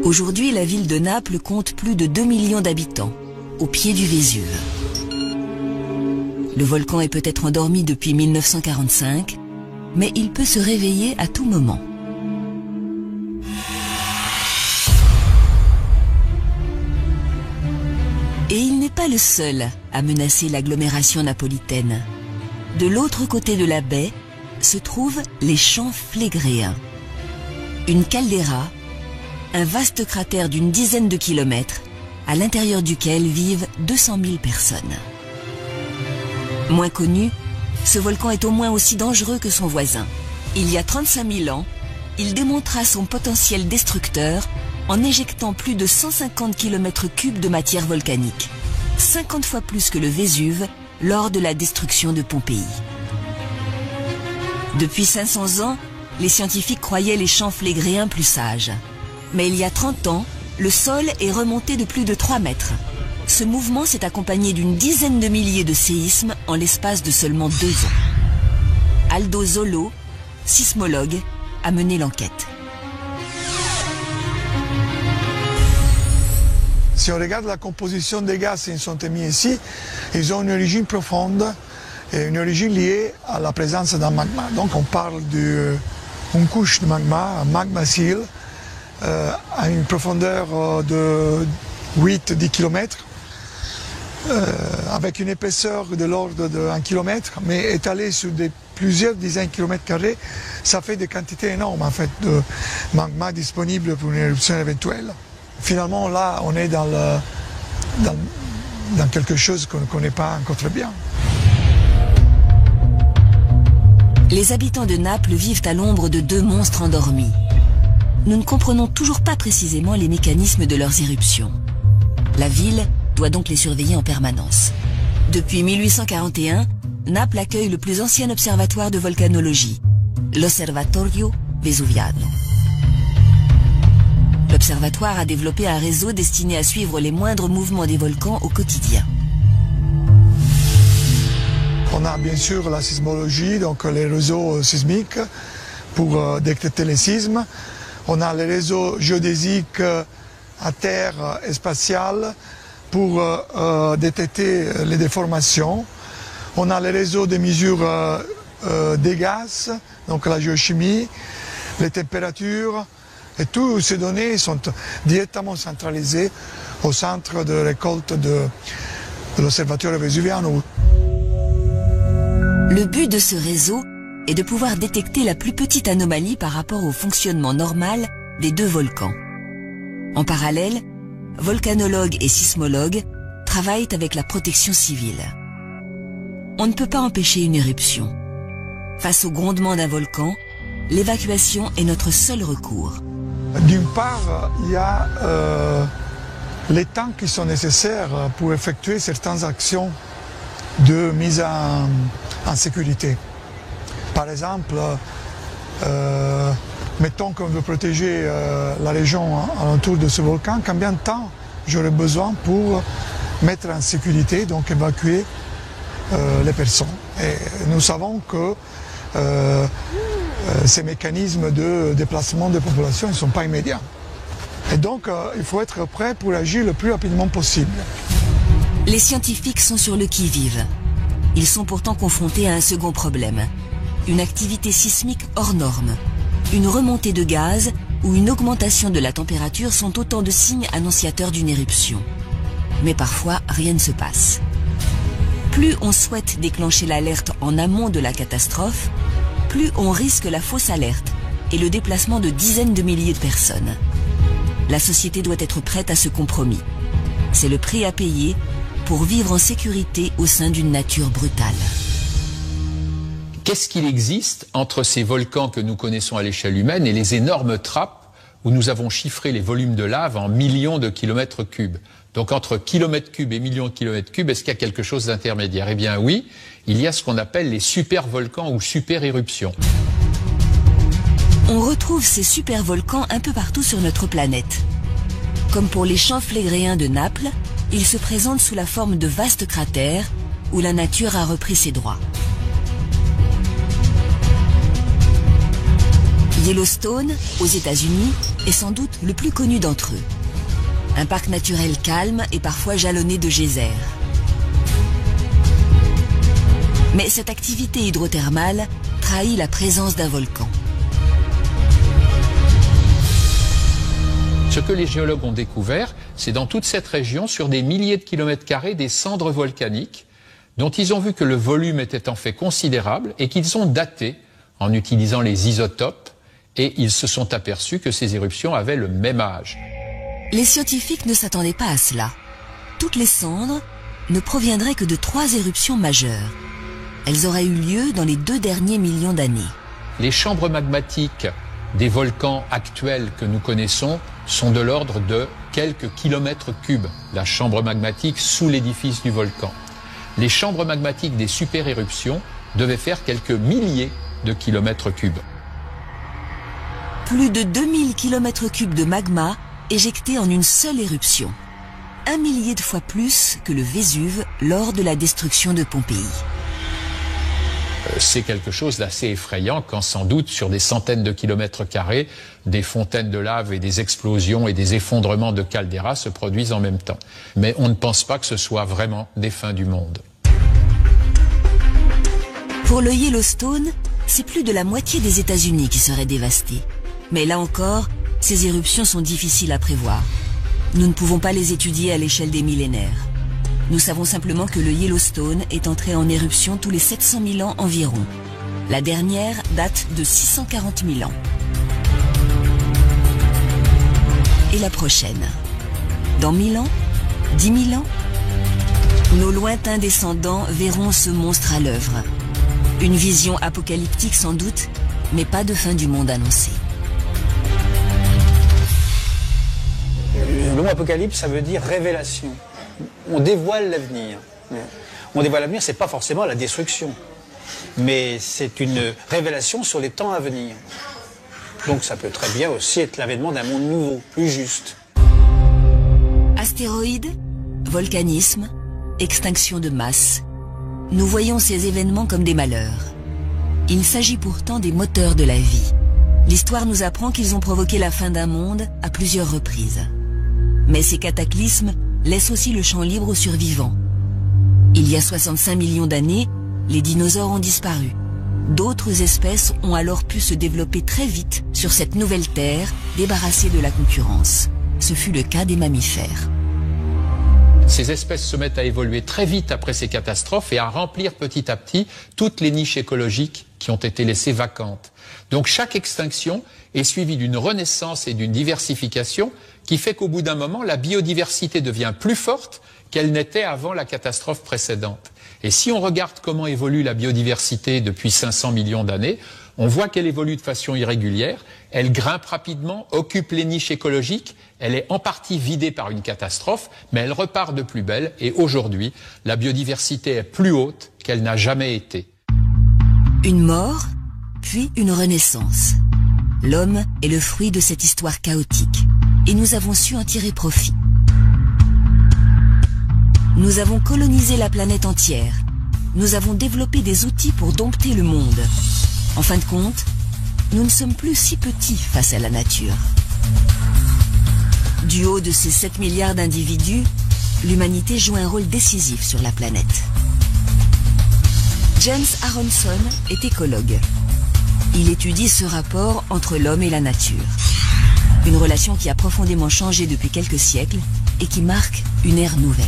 Aujourd'hui, la ville de Naples compte plus de 2 millions d'habitants, au pied du Vésuve. Le volcan est peut-être endormi depuis 1945, mais il peut se réveiller à tout moment. Et il n'est pas le seul à menacer l'agglomération napolitaine. De l'autre côté de la baie se trouvent les champs Flégréens. Une caldeira, un vaste cratère d'une dizaine de kilomètres, à l'intérieur duquel vivent 200 000 personnes. Moins connu, ce volcan est au moins aussi dangereux que son voisin. Il y a 35 000 ans, il démontra son potentiel destructeur en éjectant plus de 150 km3 de matière volcanique, 50 fois plus que le Vésuve lors de la destruction de Pompéi. Depuis 500 ans, les scientifiques croyaient les champs flégréens plus sages. Mais il y a 30 ans, le sol est remonté de plus de 3 mètres. Ce mouvement s'est accompagné d'une dizaine de milliers de séismes en l'espace de seulement 2 ans. Aldo Zollo, sismologue, a mené l'enquête. Si on regarde la composition des gaz qui sont émis ici, ils ont une origine profonde et une origine liée à la présence d'un magma. Donc on parle d'une couche de magma, un magma seal, à une profondeur de 8-10 km, avec une épaisseur de l'ordre de 1 km, mais étalée sur plusieurs dizaines de kilomètres carrés, ça fait des quantités énormes en fait, de magma disponibles pour une éruption éventuelle. Finalement, là, on est dans quelque chose qu'on ne connaît pas encore très bien. Les habitants de Naples vivent à l'ombre de 2 monstres endormis. Nous ne comprenons toujours pas précisément les mécanismes de leurs éruptions. La ville doit donc les surveiller en permanence. Depuis 1841, Naples accueille le plus ancien observatoire de volcanologie, l'Osservatorio Vesuviano. L'observatoire a développé un réseau destiné à suivre les moindres mouvements des volcans au quotidien. On a bien sûr la sismologie, donc les réseaux sismiques pour détecter les sismes. On a les réseaux géodésiques à terre et spatial pour détecter les déformations. On a les réseaux de mesure des gaz, donc la géochimie, les températures, et toutes ces données sont directement centralisées au centre de récolte de l'Osservatorio Vesuviano. Le but de ce réseau est de pouvoir détecter la plus petite anomalie par rapport au fonctionnement normal des deux volcans. En parallèle, volcanologues et sismologues travaillent avec la protection civile. On ne peut pas empêcher une éruption. Face au grondement d'un volcan, l'évacuation est notre seul recours. D'une part, il y a les temps qui sont nécessaires pour effectuer certaines actions de mise en sécurité. Par exemple, mettons qu'on veut protéger la région alentour de ce volcan, combien de temps j'aurais besoin pour mettre en sécurité, donc évacuer les personnes. Et nous savons que ces mécanismes de déplacement des populations ne sont pas immédiats. Et donc, il faut être prêt pour agir le plus rapidement possible. Les scientifiques sont sur le qui-vive. Ils sont pourtant confrontés à un second problème. Une activité sismique hors norme, une remontée de gaz ou une augmentation de la température sont autant de signes annonciateurs d'une éruption. Mais parfois, rien ne se passe. Plus on souhaite déclencher l'alerte en amont de la catastrophe, plus on risque la fausse alerte et le déplacement de dizaines de milliers de personnes. La société doit être prête à ce compromis. C'est le prix à payer pour vivre en sécurité au sein d'une nature brutale. Qu'est-ce qu'il existe entre ces volcans que nous connaissons à l'échelle humaine et les énormes trappes où nous avons chiffré les volumes de lave en millions de kilomètres cubes? Donc entre kilomètres cubes et millions de kilomètres cubes, est-ce qu'il y a quelque chose d'intermédiaire? Eh bien oui, il y a ce qu'on appelle les super-volcans ou super-éruptions. On retrouve ces super-volcans un peu partout sur notre planète. Comme pour les champs flégréens de Naples, ils se présentent sous la forme de vastes cratères où la nature a repris ses droits. Yellowstone, aux États-Unis, est sans doute le plus connu d'entre eux. Un parc naturel calme et parfois jalonné de geysers. Mais cette activité hydrothermale trahit la présence d'un volcan. Ce que les géologues ont découvert, c'est dans toute cette région, sur des milliers de kilomètres carrés, des cendres volcaniques dont ils ont vu que le volume était en fait considérable et qu'ils ont daté en utilisant les isotopes, et ils se sont aperçus que ces éruptions avaient le même âge. Les scientifiques ne s'attendaient pas à cela. Toutes les cendres ne proviendraient que de 3 éruptions majeures. Elles auraient eu lieu dans les 2 derniers millions d'années. Les chambres magmatiques des volcans actuels que nous connaissons sont de l'ordre de quelques kilomètres cubes, la chambre magmatique sous l'édifice du volcan. Les chambres magmatiques des super-éruptions devaient faire quelques milliers de kilomètres cubes. Plus de 2000 km3 de magma éjectés en une seule éruption. 1 millier de fois plus que le Vésuve lors de la destruction de Pompéi. C'est quelque chose d'assez effrayant quand sans doute sur des centaines de kilomètres carrés, des fontaines de lave et des explosions et des effondrements de calderas se produisent en même temps. Mais on ne pense pas que ce soit vraiment des fins du monde. Pour le Yellowstone, c'est plus de la moitié des États-Unis qui seraient dévastés. Mais là encore, ces éruptions sont difficiles à prévoir. Nous ne pouvons pas les étudier à l'échelle des millénaires. Nous savons simplement que le Yellowstone est entré en éruption tous les 700 000 ans environ. La dernière date de 640 000 ans. Et la prochaine? Dans 1000 ans? 10 000 ans? Nos lointains descendants verront ce monstre à l'œuvre. Une vision apocalyptique sans doute, mais pas de fin du monde annoncée. Le mot apocalypse, ça veut dire révélation. On dévoile l'avenir. On dévoile l'avenir, c'est pas forcément la destruction, mais c'est une révélation sur les temps à venir. Donc ça peut très bien aussi être l'avènement d'un monde nouveau, plus juste. Astéroïdes, volcanisme, extinction de masse. nous voyons ces événements comme des malheurs. Il s'agit pourtant des moteurs de la vie. L'histoire nous apprend qu'ils ont provoqué la fin d'un monde à plusieurs reprises. Mais ces cataclysmes laissent aussi le champ libre aux survivants. Il y a 65 millions d'années, les dinosaures ont disparu. D'autres espèces ont alors pu se développer très vite sur cette nouvelle terre, débarrassée de la concurrence. Ce fut le cas des mammifères. Ces espèces se mettent à évoluer très vite après ces catastrophes et à remplir petit à petit toutes les niches écologiques qui ont été laissées vacantes. Donc chaque extinction est suivie d'une renaissance et d'une diversification qui fait qu'au bout d'un moment, la biodiversité devient plus forte qu'elle n'était avant la catastrophe précédente. Et si on regarde comment évolue la biodiversité depuis 500 millions d'années, on voit qu'elle évolue de façon irrégulière, elle grimpe rapidement, occupe les niches écologiques, elle est en partie vidée par une catastrophe, mais elle repart de plus belle et aujourd'hui, la biodiversité est plus haute qu'elle n'a jamais été. Une mort, puis une renaissance. L'homme est le fruit de cette histoire chaotique et nous avons su en tirer profit. Nous avons colonisé la planète entière. Nous avons développé des outils pour dompter le monde. En fin de compte, nous ne sommes plus si petits face à la nature. Du haut de ces 7 milliards d'individus, l'humanité joue un rôle décisif sur la planète. James Aronson est écologue. Il étudie ce rapport entre l'homme et la nature. Une relation qui a profondément changé depuis quelques siècles et qui marque une ère nouvelle.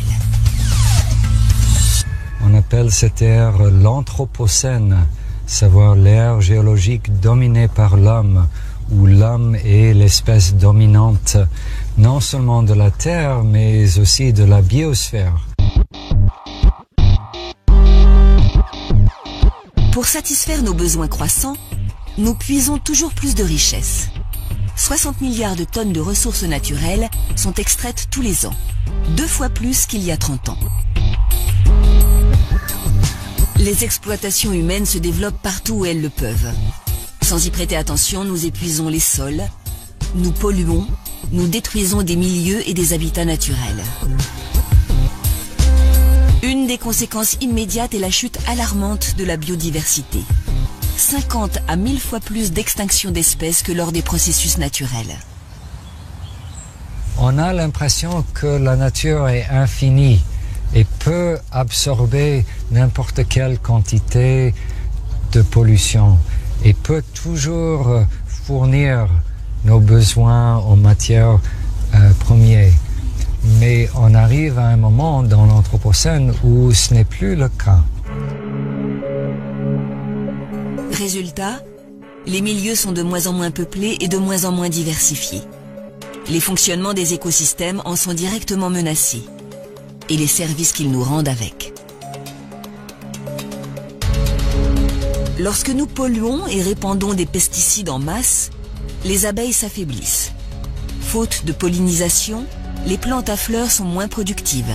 On appelle cette ère l'Anthropocène, savoir l'ère géologique dominée par l'homme, où l'homme est l'espèce dominante, non seulement de la Terre, mais aussi de la biosphère. Pour satisfaire nos besoins croissants, nous puisons toujours plus de richesses. 60 milliards de tonnes de ressources naturelles sont extraites tous les ans, 2 fois plus qu'il y a 30 ans. Les exploitations humaines se développent partout où elles le peuvent. Sans y prêter attention, nous épuisons les sols, nous polluons, nous détruisons des milieux et des habitats naturels. Une des conséquences immédiates est la chute alarmante de la biodiversité. 50 à 1000 fois plus d'extinction d'espèces que lors des processus naturels. On a l'impression que la nature est infinie et peut absorber n'importe quelle quantité de pollution et peut toujours fournir nos besoins en matières premières. Mais on arrive à un moment dans l'Anthropocène où ce n'est plus le cas. Résultat, les milieux sont de moins en moins peuplés et de moins en moins diversifiés. Les fonctionnements des écosystèmes en sont directement menacés, et les services qu'ils nous rendent avec. Lorsque nous polluons et répandons des pesticides en masse, les abeilles s'affaiblissent. Faute de pollinisation, les plantes à fleurs sont moins productives.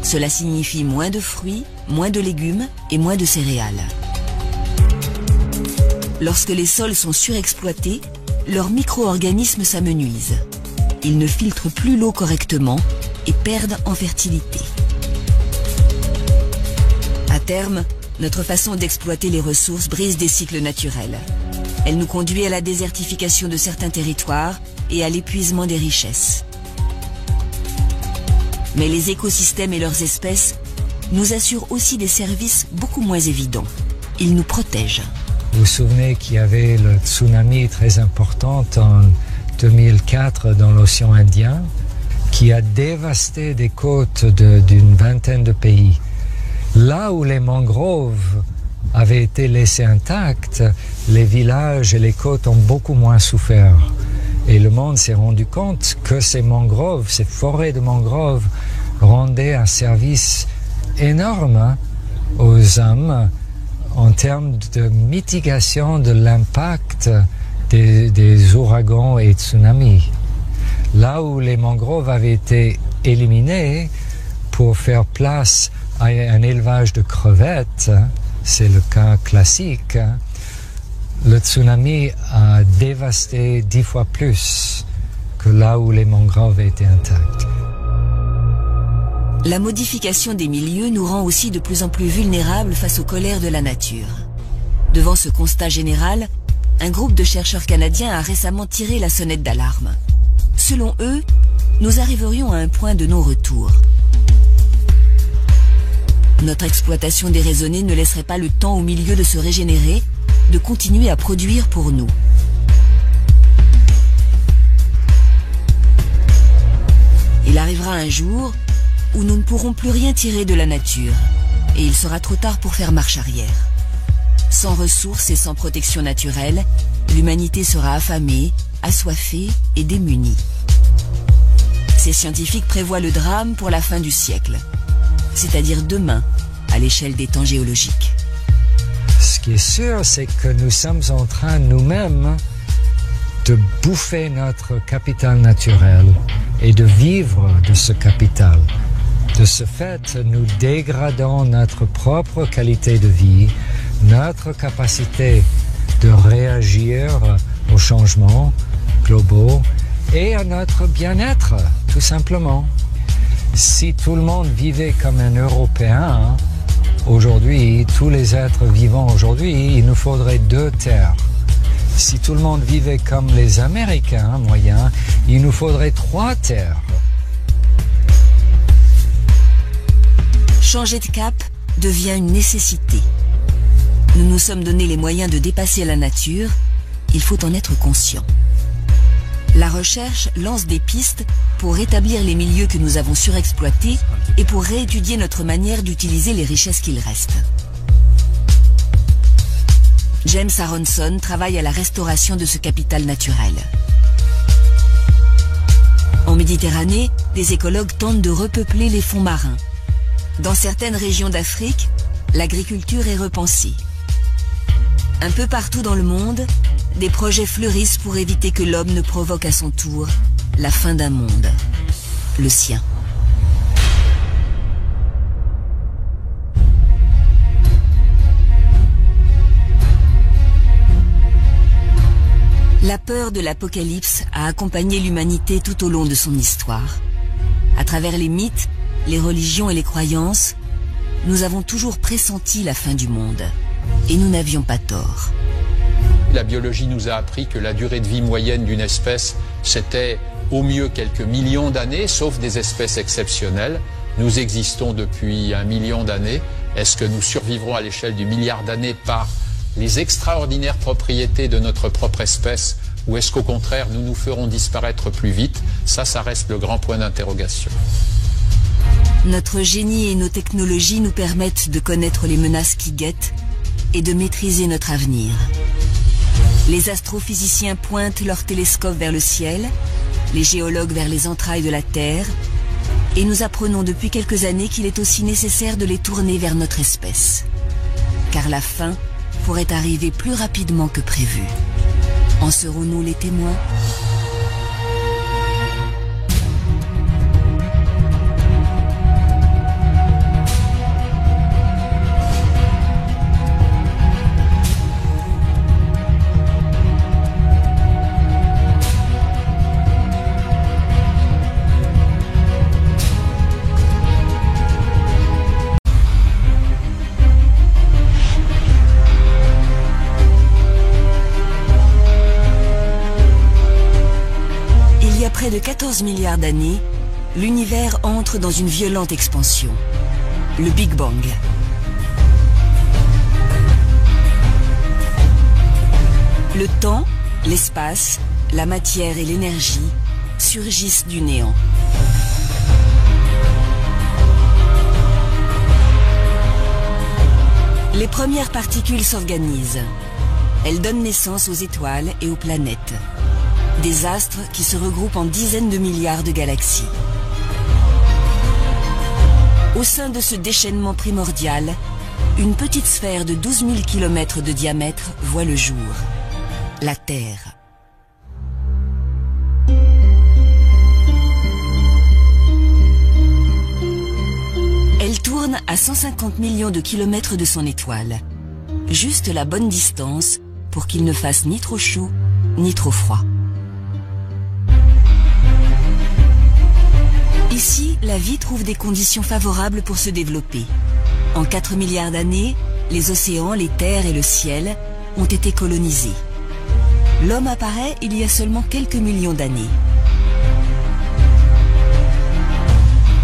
Cela signifie moins de fruits, moins de légumes et moins de céréales. Lorsque les sols sont surexploités, leurs micro-organismes s'amenuisent. Ils ne filtrent plus l'eau correctement et perdent en fertilité. À terme, notre façon d'exploiter les ressources brise des cycles naturels. Elle nous conduit à la désertification de certains territoires et à l'épuisement des richesses. Mais les écosystèmes et leurs espèces nous assurent aussi des services beaucoup moins évidents. Ils nous protègent. Vous vous souvenez qu'il y avait le tsunami très important en 2004 dans l'océan Indien qui a dévasté des côtes d'une vingtaine de pays. Là où les mangroves avaient été laissées intactes, les villages et les côtes ont beaucoup moins souffert. Et le monde s'est rendu compte que ces mangroves, ces forêts de mangroves, rendaient un service énorme aux hommes en termes de mitigation de l'impact des ouragans et tsunamis. Là où les mangroves avaient été éliminées pour faire place à un élevage de crevettes, c'est le cas classique, le tsunami a dévasté 10 fois plus que là où les mangroves étaient intactes. La modification des milieux nous rend aussi de plus en plus vulnérables face aux colères de la nature. Devant ce constat général, un groupe de chercheurs canadiens a récemment tiré la sonnette d'alarme. Selon eux, nous arriverions à un point de non-retour. Notre exploitation déraisonnée ne laisserait pas le temps au milieu de se régénérer, de continuer à produire pour nous. Il arrivera un jour où nous ne pourrons plus rien tirer de la nature, et il sera trop tard pour faire marche arrière. Sans ressources et sans protection naturelle, l'humanité sera affamée, assoiffée et démunie. Ces scientifiques prévoient le drame pour la fin du siècle, c'est-à-dire demain, à l'échelle des temps géologiques. Ce qui est sûr, c'est que nous sommes en train nous-mêmes de bouffer notre capital naturel et de vivre de ce capital. De ce fait, nous dégradons notre propre qualité de vie, notre capacité de réagir aux changements globaux et à notre bien-être, tout simplement. Si tout le monde vivait comme un Européen, aujourd'hui, tous les êtres vivants aujourd'hui, il nous faudrait 2 terres. Si tout le monde vivait comme les Américains moyens, il nous faudrait 3 terres. Changer de cap devient une nécessité. Nous nous sommes donné les moyens de dépasser la nature, il faut en être conscient. La recherche lance des pistes pour rétablir les milieux que nous avons surexploités et pour réétudier notre manière d'utiliser les richesses qu'il reste. James Aronson travaille à la restauration de ce capital naturel. En Méditerranée, des écologues tentent de repeupler les fonds marins. Dans certaines régions d'Afrique, l'agriculture est repensée. Un peu partout dans le monde, des projets fleurissent pour éviter que l'homme ne provoque à son tour la fin d'un monde, le sien. La peur de l'apocalypse a accompagné l'humanité tout au long de son histoire. À travers les mythes, les religions et les croyances, nous avons toujours pressenti la fin du monde. Et nous n'avions pas tort. La biologie nous a appris que la durée de vie moyenne d'une espèce, c'était au mieux quelques millions d'années, sauf des espèces exceptionnelles. Nous existons depuis 1 million d'années. Est-ce que nous survivrons à l'échelle du milliard d'années par les extraordinaires propriétés de notre propre espèce, ou est-ce qu'au contraire, nous nous ferons disparaître plus vite? Ça reste le grand point d'interrogation. Notre génie et nos technologies nous permettent de connaître les menaces qui guettent et de maîtriser notre avenir. Les astrophysiciens pointent leurs télescopes vers le ciel, les géologues vers les entrailles de la Terre, et nous apprenons depuis quelques années qu'il est aussi nécessaire de les tourner vers notre espèce. Car la fin pourrait arriver plus rapidement que prévu. En serons-nous les témoins ? Près de 14 milliards d'années, l'univers entre dans une violente expansion, le Big Bang. Le temps, l'espace, la matière et l'énergie surgissent du néant. Les premières particules s'organisent. Elles donnent naissance aux étoiles et aux planètes. Des astres qui se regroupent en dizaines de milliards de galaxies. Au sein de ce déchaînement primordial, une petite sphère de 12 000 km de diamètre voit le jour. La Terre. Elle tourne à 150 millions de kilomètres de son étoile. Juste la bonne distance pour qu'il ne fasse ni trop chaud, ni trop froid. Ici, la vie trouve des conditions favorables pour se développer. En 4 milliards d'années, les océans, les terres et le ciel ont été colonisés. L'homme apparaît il y a seulement quelques millions d'années.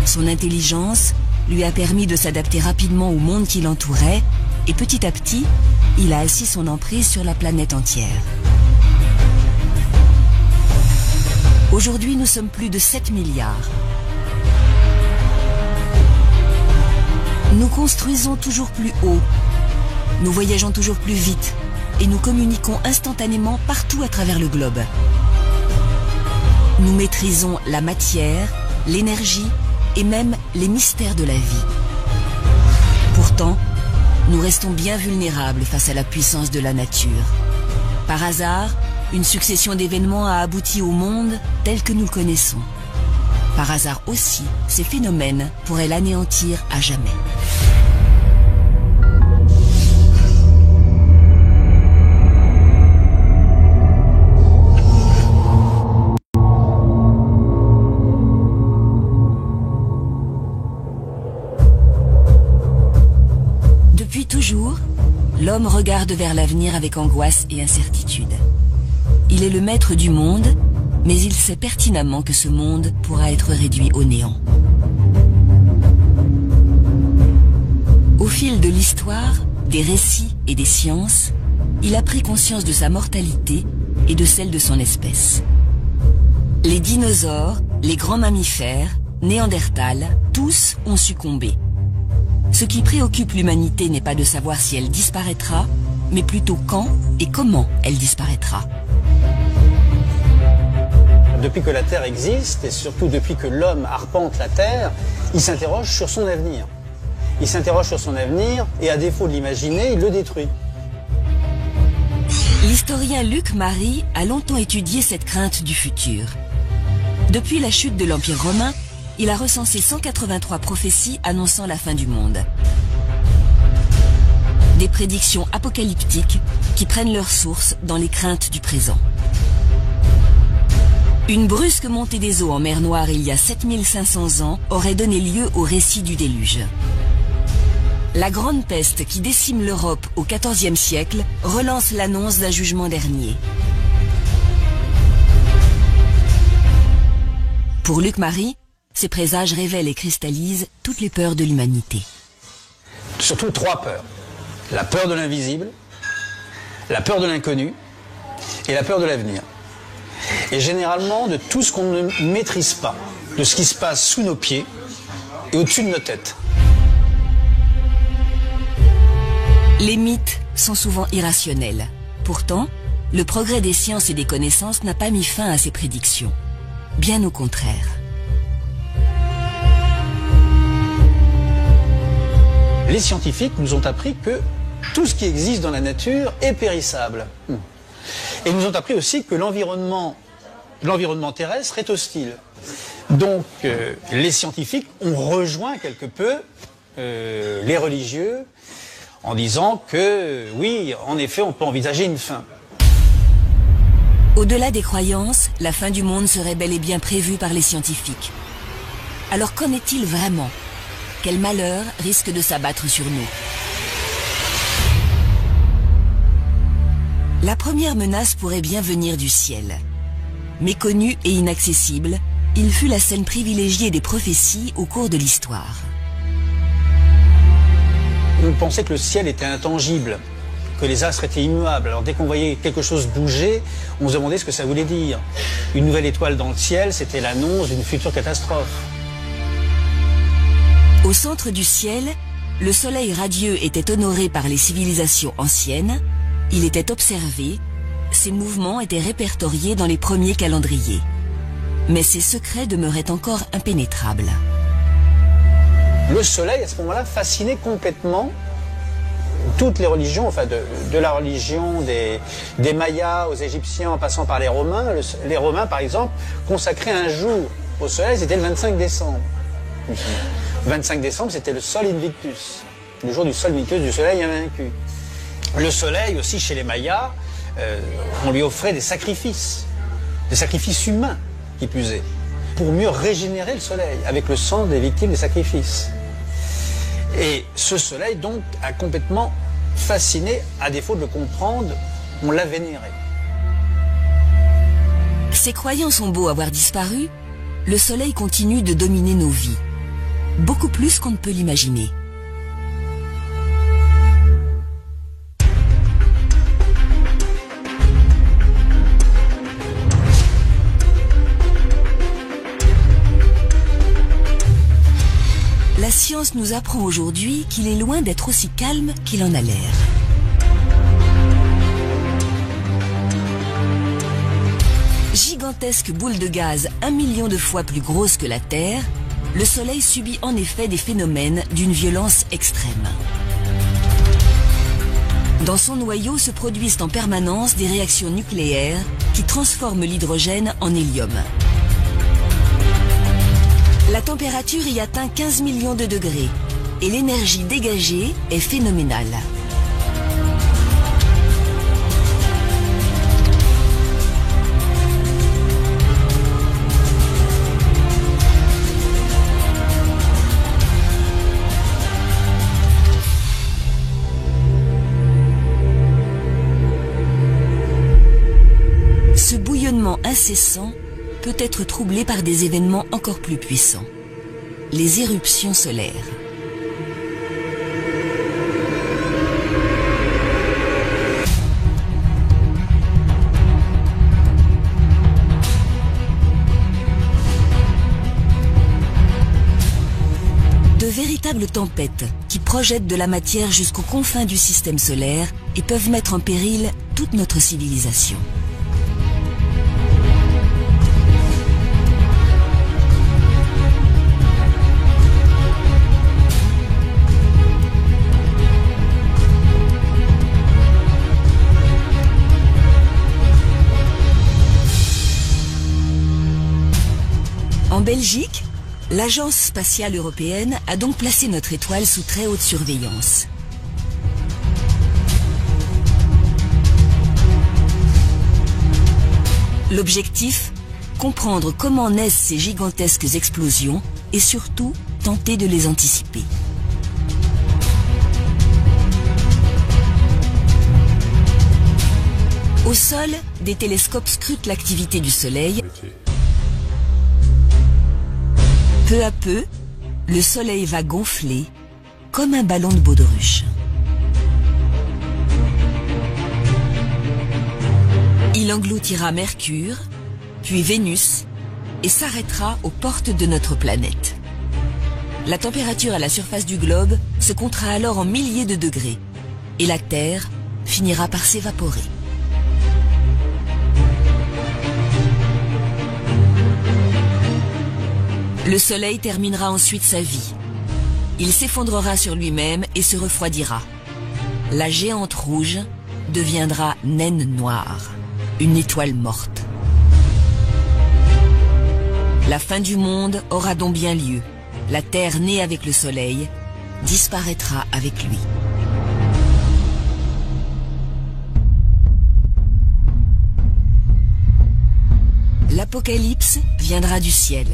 Son intelligence lui a permis de s'adapter rapidement au monde qui l'entourait et petit à petit, il a assis son emprise sur la planète entière. Aujourd'hui, nous sommes plus de 7 milliards. Nous construisons toujours plus haut, nous voyageons toujours plus vite et nous communiquons instantanément partout à travers le globe. Nous maîtrisons la matière, l'énergie et même les mystères de la vie. Pourtant, nous restons bien vulnérables face à la puissance de la nature. Par hasard, une succession d'événements a abouti au monde tel que nous le connaissons. Par hasard aussi, ces phénomènes pourraient l'anéantir à jamais. Depuis toujours, l'homme regarde vers l'avenir avec angoisse et incertitude. Il est le maître du monde, mais il sait pertinemment que ce monde pourra être réduit au néant. Au fil de l'histoire, des récits et des sciences, il a pris conscience de sa mortalité et de celle de son espèce. Les dinosaures, les grands mammifères, Néandertal, tous ont succombé. Ce qui préoccupe l'humanité n'est pas de savoir si elle disparaîtra, mais plutôt quand et comment elle disparaîtra. Depuis que la Terre existe, et surtout depuis que l'homme arpente la Terre, il s'interroge sur son avenir. Il s'interroge sur son avenir et à défaut de l'imaginer, il le détruit. L'historien Luc Mary a longtemps étudié cette crainte du futur. Depuis la chute de l'Empire romain, il a recensé 183 prophéties annonçant la fin du monde. Des prédictions apocalyptiques qui prennent leur source dans les craintes du présent. Une brusque montée des eaux en mer Noire il y a 7500 ans aurait donné lieu au récit du déluge. La grande peste qui décime l'Europe au XIVe siècle relance l'annonce d'un jugement dernier. Pour Luc Mary, ces présages révèlent et cristallisent toutes les peurs de l'humanité. Surtout 3 peurs. La peur de l'invisible, la peur de l'inconnu et la peur de l'avenir. Et généralement de tout ce qu'on ne maîtrise pas, de ce qui se passe sous nos pieds et au-dessus de nos têtes. Les mythes sont souvent irrationnels. Pourtant, le progrès des sciences et des connaissances n'a pas mis fin à ces prédictions. Bien au contraire. Les scientifiques nous ont appris que tout ce qui existe dans la nature est périssable. Et ils nous ont appris aussi que l'environnement terrestre est hostile. Donc les scientifiques ont rejoint quelque peu les religieux en disant que oui, en effet, on peut envisager une fin. Au-delà des croyances, la fin du monde serait bel et bien prévue par les scientifiques. Alors qu'en est-il vraiment ? Quel malheur risque de s'abattre sur nous ? La première menace pourrait bien venir du ciel. Méconnu et inaccessible, il fut la scène privilégiée des prophéties au cours de l'histoire. On pensait que le ciel était intangible, que les astres étaient immuables. Alors dès qu'on voyait quelque chose bouger, on se demandait ce que ça voulait dire. Une nouvelle étoile dans le ciel, c'était l'annonce d'une future catastrophe. Au centre du ciel, le soleil radieux était honoré par les civilisations anciennes, il était observé, ses mouvements étaient répertoriés dans les premiers calendriers. Mais ses secrets demeuraient encore impénétrables. Le soleil, à ce moment-là, fascinait complètement toutes les religions, enfin de la religion des Mayas aux Égyptiens en passant par les Romains. Les Romains, par exemple, consacraient un jour au soleil, c'était le 25 décembre. Le 25 décembre, c'était le Sol Invictus, le jour du Sol Invictus, du soleil invaincu. Le soleil aussi, chez les Mayas, on lui offrait des sacrifices humains, qui plus est. pour mieux régénérer le soleil, avec le sang des victimes des sacrifices. Et ce soleil, donc, a complètement fasciné, à défaut de le comprendre, on l'a vénéré. Ces croyances ont beau avoir disparu, le soleil continue de dominer nos vies, beaucoup plus qu'on ne peut l'imaginer. La science nous apprend aujourd'hui qu'il est loin d'être aussi calme qu'il en a l'air. Gigantesque boule de gaz 1 million de fois plus grosse que la Terre, le Soleil subit en effet des phénomènes d'une violence extrême. Dans son noyau se produisent en permanence des réactions nucléaires qui transforment l'hydrogène en hélium. La température y atteint 15 millions de degrés et l'énergie dégagée est phénoménale. Ce bouillonnement incessant peut être troublé par des événements encore plus puissants, les éruptions solaires. De véritables tempêtes qui projettent de la matière jusqu'aux confins du système solaire et peuvent mettre en péril toute notre civilisation. En Belgique, l'Agence spatiale européenne a donc placé notre étoile sous très haute surveillance. L'objectif, comprendre comment naissent ces gigantesques explosions et surtout tenter de les anticiper. Au sol, des télescopes scrutent l'activité du Soleil. Peu à peu, le Soleil va gonfler comme un ballon de baudruche. Il engloutira Mercure, puis Vénus, et s'arrêtera aux portes de notre planète. La température à la surface du globe se comptera alors en milliers de degrés, et la Terre finira par s'évaporer. Le Soleil terminera ensuite sa vie. Il s'effondrera sur lui-même et se refroidira. La géante rouge deviendra naine noire, une étoile morte. La fin du monde aura donc bien lieu. La Terre née avec le Soleil disparaîtra avec lui. L'Apocalypse viendra du ciel.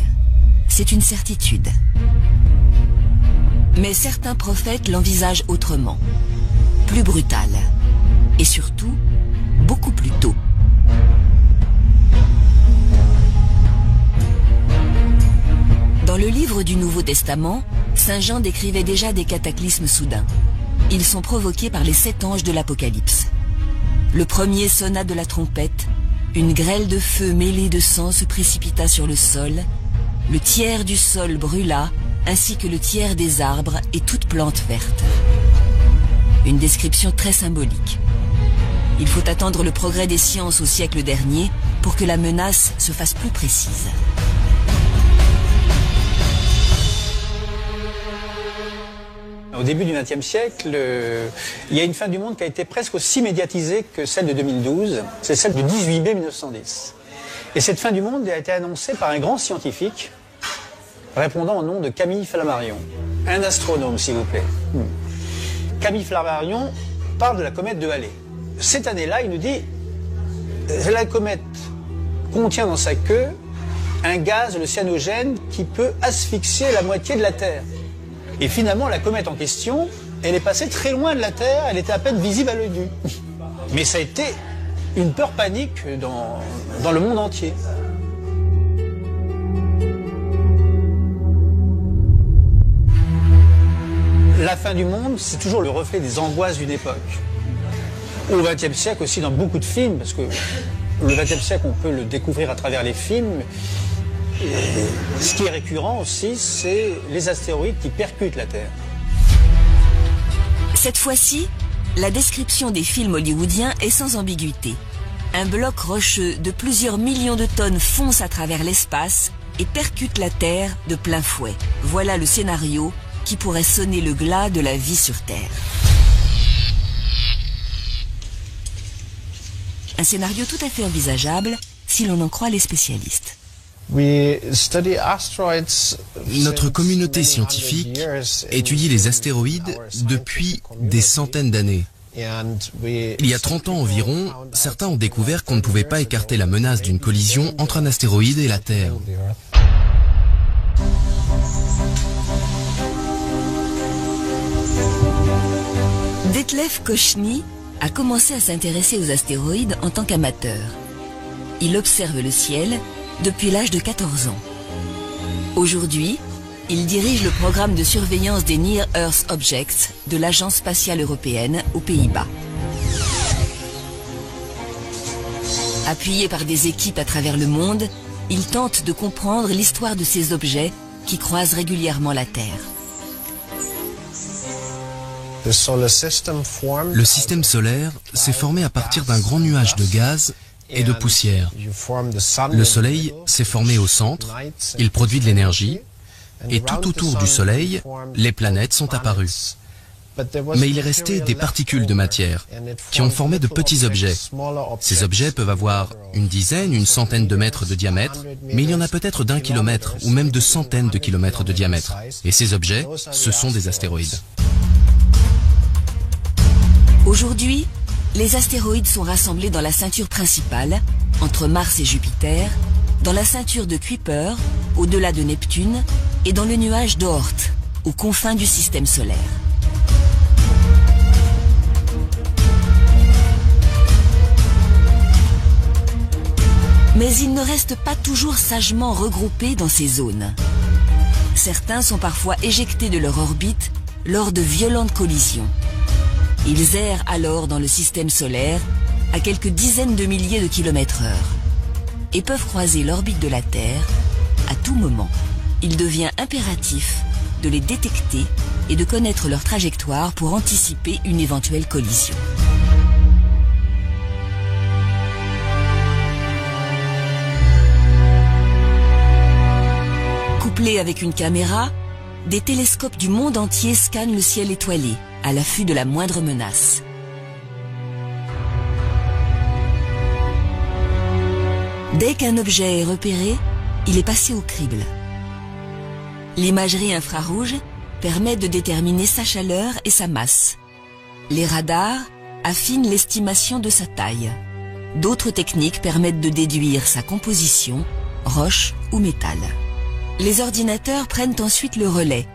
C'est une certitude. Mais certains prophètes l'envisagent autrement, plus brutal, et surtout, beaucoup plus tôt. Dans le livre du Nouveau Testament, Saint Jean décrivait déjà des cataclysmes soudains. Ils sont provoqués par les 7 anges de l'Apocalypse. Le premier sonna de la trompette, une grêle de feu mêlée de sang se précipita sur le sol, le tiers du sol brûla, ainsi que le tiers des arbres et toute plante verte. Une description très symbolique. Il faut attendre le progrès des sciences au siècle dernier pour que la menace se fasse plus précise. Au début du XXe siècle, il y a une fin du monde qui a été presque aussi médiatisée que celle de 2012. C'est celle du 18 mai 1910. Et cette fin du monde a été annoncée par un grand scientifique répondant au nom de Camille Flammarion. Un astronome, s'il vous plaît. Camille Flammarion parle de la comète de Halley. Cette année-là, il nous dit la comète contient dans sa queue un gaz, le cyanogène, qui peut asphyxier la moitié de la Terre. Et finalement, la comète en question, elle est passée très loin de la Terre, elle était à peine visible à l'œil nu. Mais ça a été une peur panique dans le monde entier. La fin du monde, c'est toujours le reflet des angoisses d'une époque. Au XXe siècle aussi, dans beaucoup de films, parce que le XXe siècle, on peut le découvrir à travers les films. Et ce qui est récurrent aussi, c'est les astéroïdes qui percutent la Terre. Cette fois-ci, la description des films hollywoodiens est sans ambiguïté. Un bloc rocheux de plusieurs millions de tonnes fonce à travers l'espace et percute la Terre de plein fouet. Voilà le scénario qui pourrait sonner le glas de la vie sur Terre. Un scénario tout à fait envisageable si l'on en croit les spécialistes. Notre communauté scientifique étudie les astéroïdes depuis des centaines d'années. Il y a 30 ans environ, certains ont découvert qu'on ne pouvait pas écarter la menace d'une collision entre un astéroïde et la Terre. Detlef Kochny a commencé à s'intéresser aux astéroïdes en tant qu'amateur. Il observe le ciel depuis l'âge de 14 ans. Aujourd'hui, il dirige le programme de surveillance des Near Earth Objects de l'Agence spatiale européenne aux Pays-Bas. Appuyé par des équipes à travers le monde, il tente de comprendre l'histoire de ces objets qui croisent régulièrement la Terre. Le système solaire s'est formé à partir d'un grand nuage de gaz et de poussière. Le Soleil s'est formé au centre, il produit de l'énergie, et tout autour du Soleil, les planètes sont apparues. Mais il est resté des particules de matière qui ont formé de petits objets. Ces objets peuvent avoir une dizaine, une centaine de mètres de diamètre, mais il y en a peut-être d'1 kilomètre ou même de centaines de kilomètres de diamètre. Et ces objets, ce sont des astéroïdes. Aujourd'hui, les astéroïdes sont rassemblés dans la ceinture principale, entre Mars et Jupiter, dans la ceinture de Kuiper, au-delà de Neptune, et dans le nuage d'Oort, aux confins du système solaire. Mais ils ne restent pas toujours sagement regroupés dans ces zones. Certains sont parfois éjectés de leur orbite lors de violentes collisions. Ils errent alors dans le système solaire à quelques dizaines de milliers de kilomètres/heure et peuvent croiser l'orbite de la Terre à tout moment. Il devient impératif de les détecter et de connaître leur trajectoire pour anticiper une éventuelle collision. Couplés avec une caméra, des télescopes du monde entier scannent le ciel étoilé, à l'affût de la moindre menace. Dès qu'un objet est repéré, il est passé au crible. L'imagerie infrarouge permet de déterminer sa chaleur et sa masse. Les radars affinent l'estimation de sa taille. D'autres techniques permettent de déduire sa composition, roche ou métal. Les ordinateurs prennent ensuite le relais.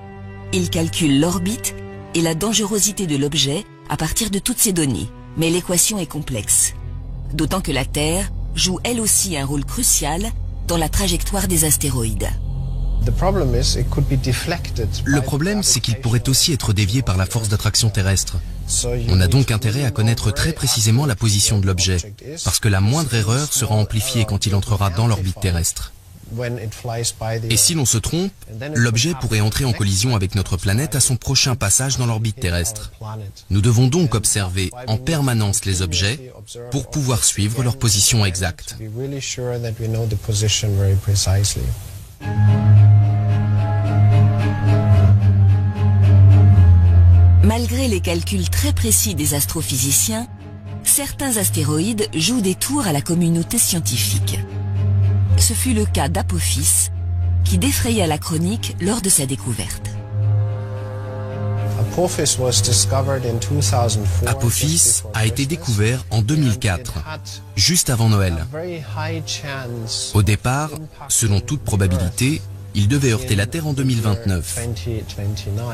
Ils calculent l'orbite et la dangerosité de l'objet à partir de toutes ces données. Mais l'équation est complexe. D'autant que la Terre joue elle aussi un rôle crucial dans la trajectoire des astéroïdes. Le problème, c'est qu'il pourrait aussi être dévié par la force d'attraction terrestre. On a donc intérêt à connaître très précisément la position de l'objet, parce que la moindre erreur sera amplifiée quand il entrera dans l'orbite terrestre. Et si l'on se trompe, l'objet pourrait entrer en collision avec notre planète à son prochain passage dans l'orbite terrestre. Nous devons donc observer en permanence les objets pour pouvoir suivre leur position exacte. Malgré les calculs très précis des astrophysiciens, certains astéroïdes jouent des tours à la communauté scientifique. Ce fut le cas d'Apophis, qui défraya la chronique lors de sa découverte. Apophis a été découvert en 2004, juste avant Noël. Au départ, selon toute probabilité, il devait heurter la Terre en 2029.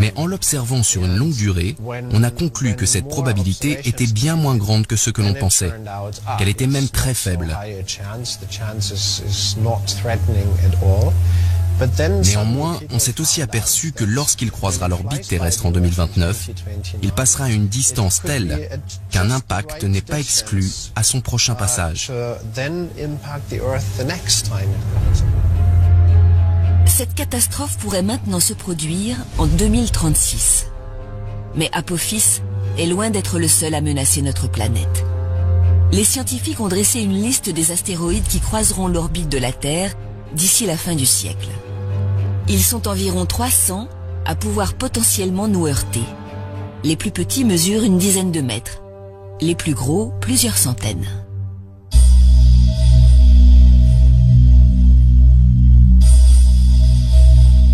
Mais en l'observant sur une longue durée, on a conclu que cette probabilité était bien moins grande que ce que l'on pensait, qu'elle était même très faible. Néanmoins, on s'est aussi aperçu que lorsqu'il croisera l'orbite terrestre en 2029, il passera à une distance telle qu'un impact n'est pas exclu à son prochain passage. Cette catastrophe pourrait maintenant se produire en 2036. Mais Apophis est loin d'être le seul à menacer notre planète. Les scientifiques ont dressé une liste des astéroïdes qui croiseront l'orbite de la Terre d'ici la fin du siècle. Ils sont environ 300 à pouvoir potentiellement nous heurter. Les plus petits mesurent une dizaine de mètres, les plus gros plusieurs centaines.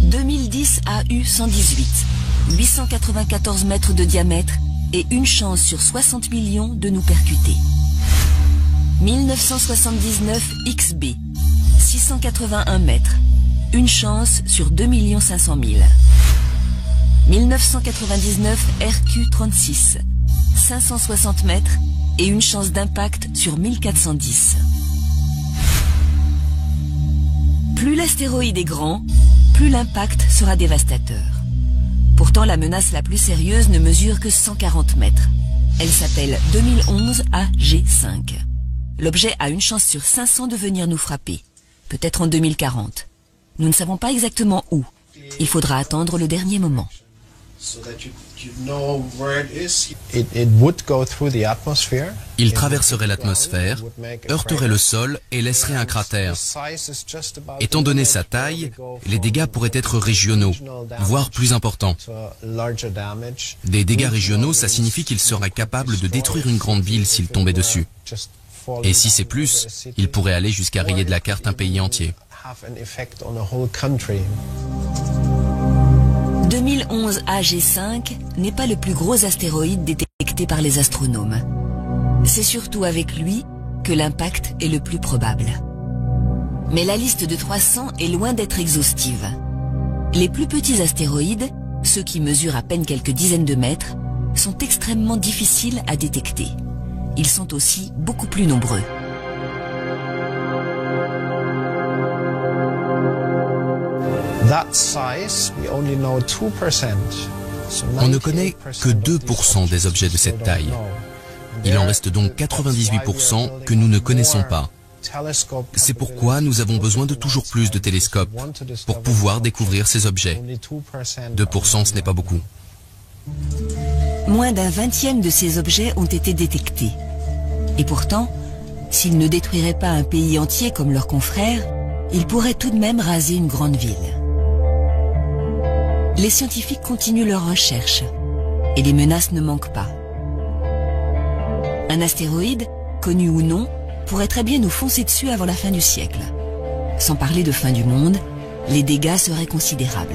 « 2010 AU 118, 894 mètres de diamètre et une chance sur 60 millions de nous percuter. 1979 XB, 681 mètres, une chance sur 2 500 000. 1999 RQ36, 560 mètres et une chance d'impact sur 1410. Plus l'astéroïde est grand, plus l'impact sera dévastateur. Pourtant, la menace la plus sérieuse ne mesure que 140 mètres. Elle s'appelle 2011 AG5. L'objet a une chance sur 500 de venir nous frapper, peut-être en 2040. Nous ne savons pas exactement où. Il faudra attendre le dernier moment. Il traverserait l'atmosphère, heurterait le sol et laisserait un cratère. Étant donné sa taille, les dégâts pourraient être régionaux, voire plus importants. Des dégâts régionaux, ça signifie qu'il serait capable de détruire une grande ville s'il tombait dessus. Et si c'est plus, il pourrait aller jusqu'à rayer de la carte un pays entier. 2011 AG5 n'est pas le plus gros astéroïde détecté par les astronomes. C'est surtout avec lui que l'impact est le plus probable. Mais la liste de 300 est loin d'être exhaustive. Les plus petits astéroïdes, ceux qui mesurent à peine quelques dizaines de mètres, sont extrêmement difficiles à détecter. Ils sont aussi beaucoup plus nombreux. On ne connaît que 2% des objets de cette taille. Il en reste donc 98% que nous ne connaissons pas. C'est pourquoi nous avons besoin de toujours plus de télescopes pour pouvoir découvrir ces objets. 2%, ce n'est pas beaucoup. Moins d'un 20e de ces objets ont été détectés. Et pourtant, s'ils ne détruiraient pas un pays entier comme leurs confrères, ils pourraient tout de même raser une grande ville. Les scientifiques continuent leurs recherches et les menaces ne manquent pas. Un astéroïde, connu ou non, pourrait très bien nous foncer dessus avant la fin du siècle. Sans parler de fin du monde, les dégâts seraient considérables.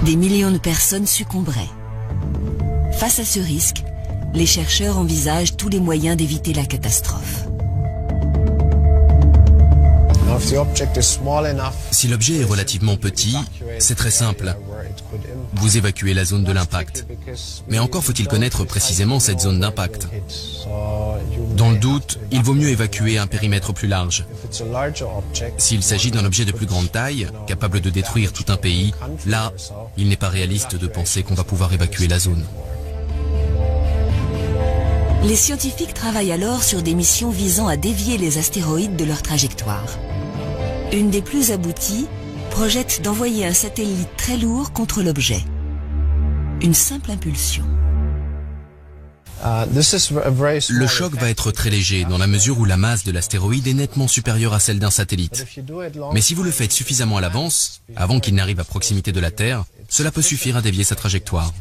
Des millions de personnes succomberaient. Face à ce risque, les chercheurs envisagent tous les moyens d'éviter la catastrophe. Si l'objet est relativement petit, c'est très simple. Vous évacuez la zone de l'impact. Mais encore faut-il connaître précisément cette zone d'impact. Dans le doute, il vaut mieux évacuer un périmètre plus large. S'il s'agit d'un objet de plus grande taille, capable de détruire tout un pays, là, il n'est pas réaliste de penser qu'on va pouvoir évacuer la zone. Les scientifiques travaillent alors sur des missions visant à dévier les astéroïdes de leur trajectoire. Une des plus abouties projette d'envoyer un satellite très lourd contre l'objet. Une simple impulsion. Le choc va être très léger dans la mesure où la masse de l'astéroïde est nettement supérieure à celle d'un satellite. Mais si vous le faites suffisamment à l'avance, avant qu'il n'arrive à proximité de la Terre, cela peut suffire à dévier sa trajectoire.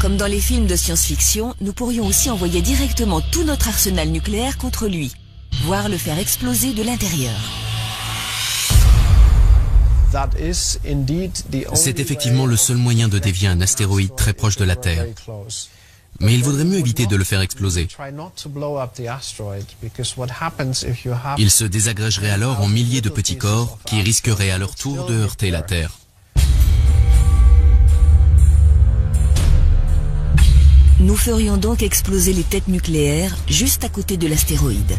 Comme dans les films de science-fiction, nous pourrions aussi envoyer directement tout notre arsenal nucléaire contre lui, voire le faire exploser de l'intérieur. C'est effectivement le seul moyen de dévier un astéroïde très proche de la Terre. Mais il vaudrait mieux éviter de le faire exploser. Il se désagrégerait alors en milliers de petits corps qui risqueraient à leur tour de heurter la Terre. Nous ferions donc exploser les têtes nucléaires juste à côté de l'astéroïde.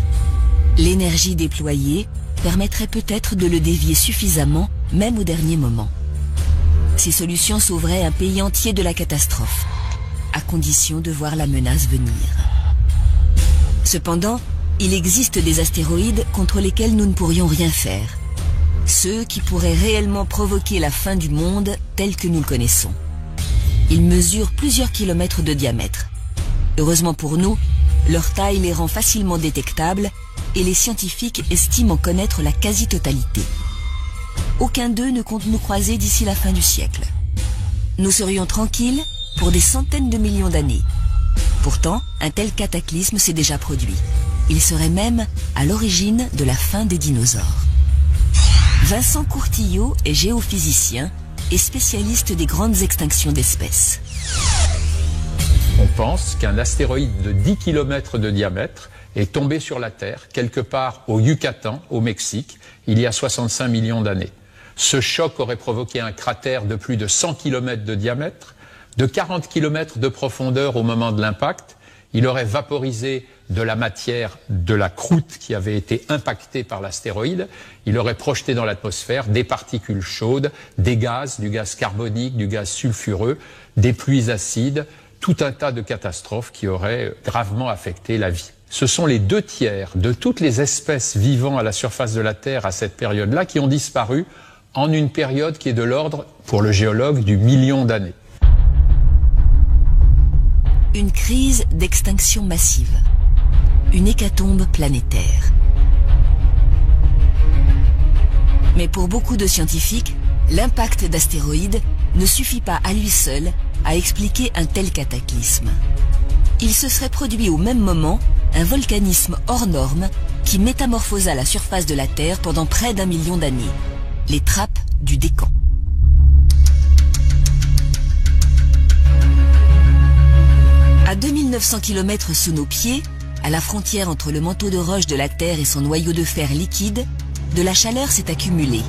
L'énergie déployée permettrait peut-être de le dévier suffisamment, même au dernier moment. Ces solutions sauveraient un pays entier de la catastrophe, à condition de voir la menace venir. Cependant, il existe des astéroïdes contre lesquels nous ne pourrions rien faire. Ceux qui pourraient réellement provoquer la fin du monde tel que nous le connaissons. Ils mesurent plusieurs kilomètres de diamètre. Heureusement pour nous, leur taille les rend facilement détectables et les scientifiques estiment en connaître la quasi-totalité. Aucun d'eux ne compte nous croiser d'ici la fin du siècle. Nous serions tranquilles pour des centaines de millions d'années. Pourtant, un tel cataclysme s'est déjà produit. Il serait même à l'origine de la fin des dinosaures. Vincent Courtillot est géophysicien et spécialiste des grandes extinctions d'espèces. On pense qu'un astéroïde de 10 km de diamètre est tombé sur la Terre, quelque part au Yucatan, au Mexique, il y a 65 millions d'années. Ce choc aurait provoqué un cratère de plus de 100 km de diamètre, de 40 km de profondeur au moment de l'impact. Il aurait vaporisé de la matière de la croûte qui avait été impactée par l'astéroïde. Il aurait projeté dans l'atmosphère des particules chaudes, des gaz, du gaz carbonique, du gaz sulfureux, des pluies acides, tout un tas de catastrophes qui auraient gravement affecté la vie. Ce sont les 2/3 de toutes les espèces vivant à la surface de la Terre à cette période-là qui ont disparu en une période qui est de l'ordre, pour le géologue, du million d'années. Une crise d'extinction massive. Une hécatombe planétaire. Mais pour beaucoup de scientifiques, l'impact d'astéroïdes ne suffit pas à lui seul à expliquer un tel cataclysme. Il se serait produit au même moment un volcanisme hors norme qui métamorphosa la surface de la Terre pendant près d'1 million d'années. Les trappes du Décan. À 2900 km sous nos pieds, à la frontière entre le manteau de roche de la Terre et son noyau de fer liquide, de la chaleur s'est accumulée.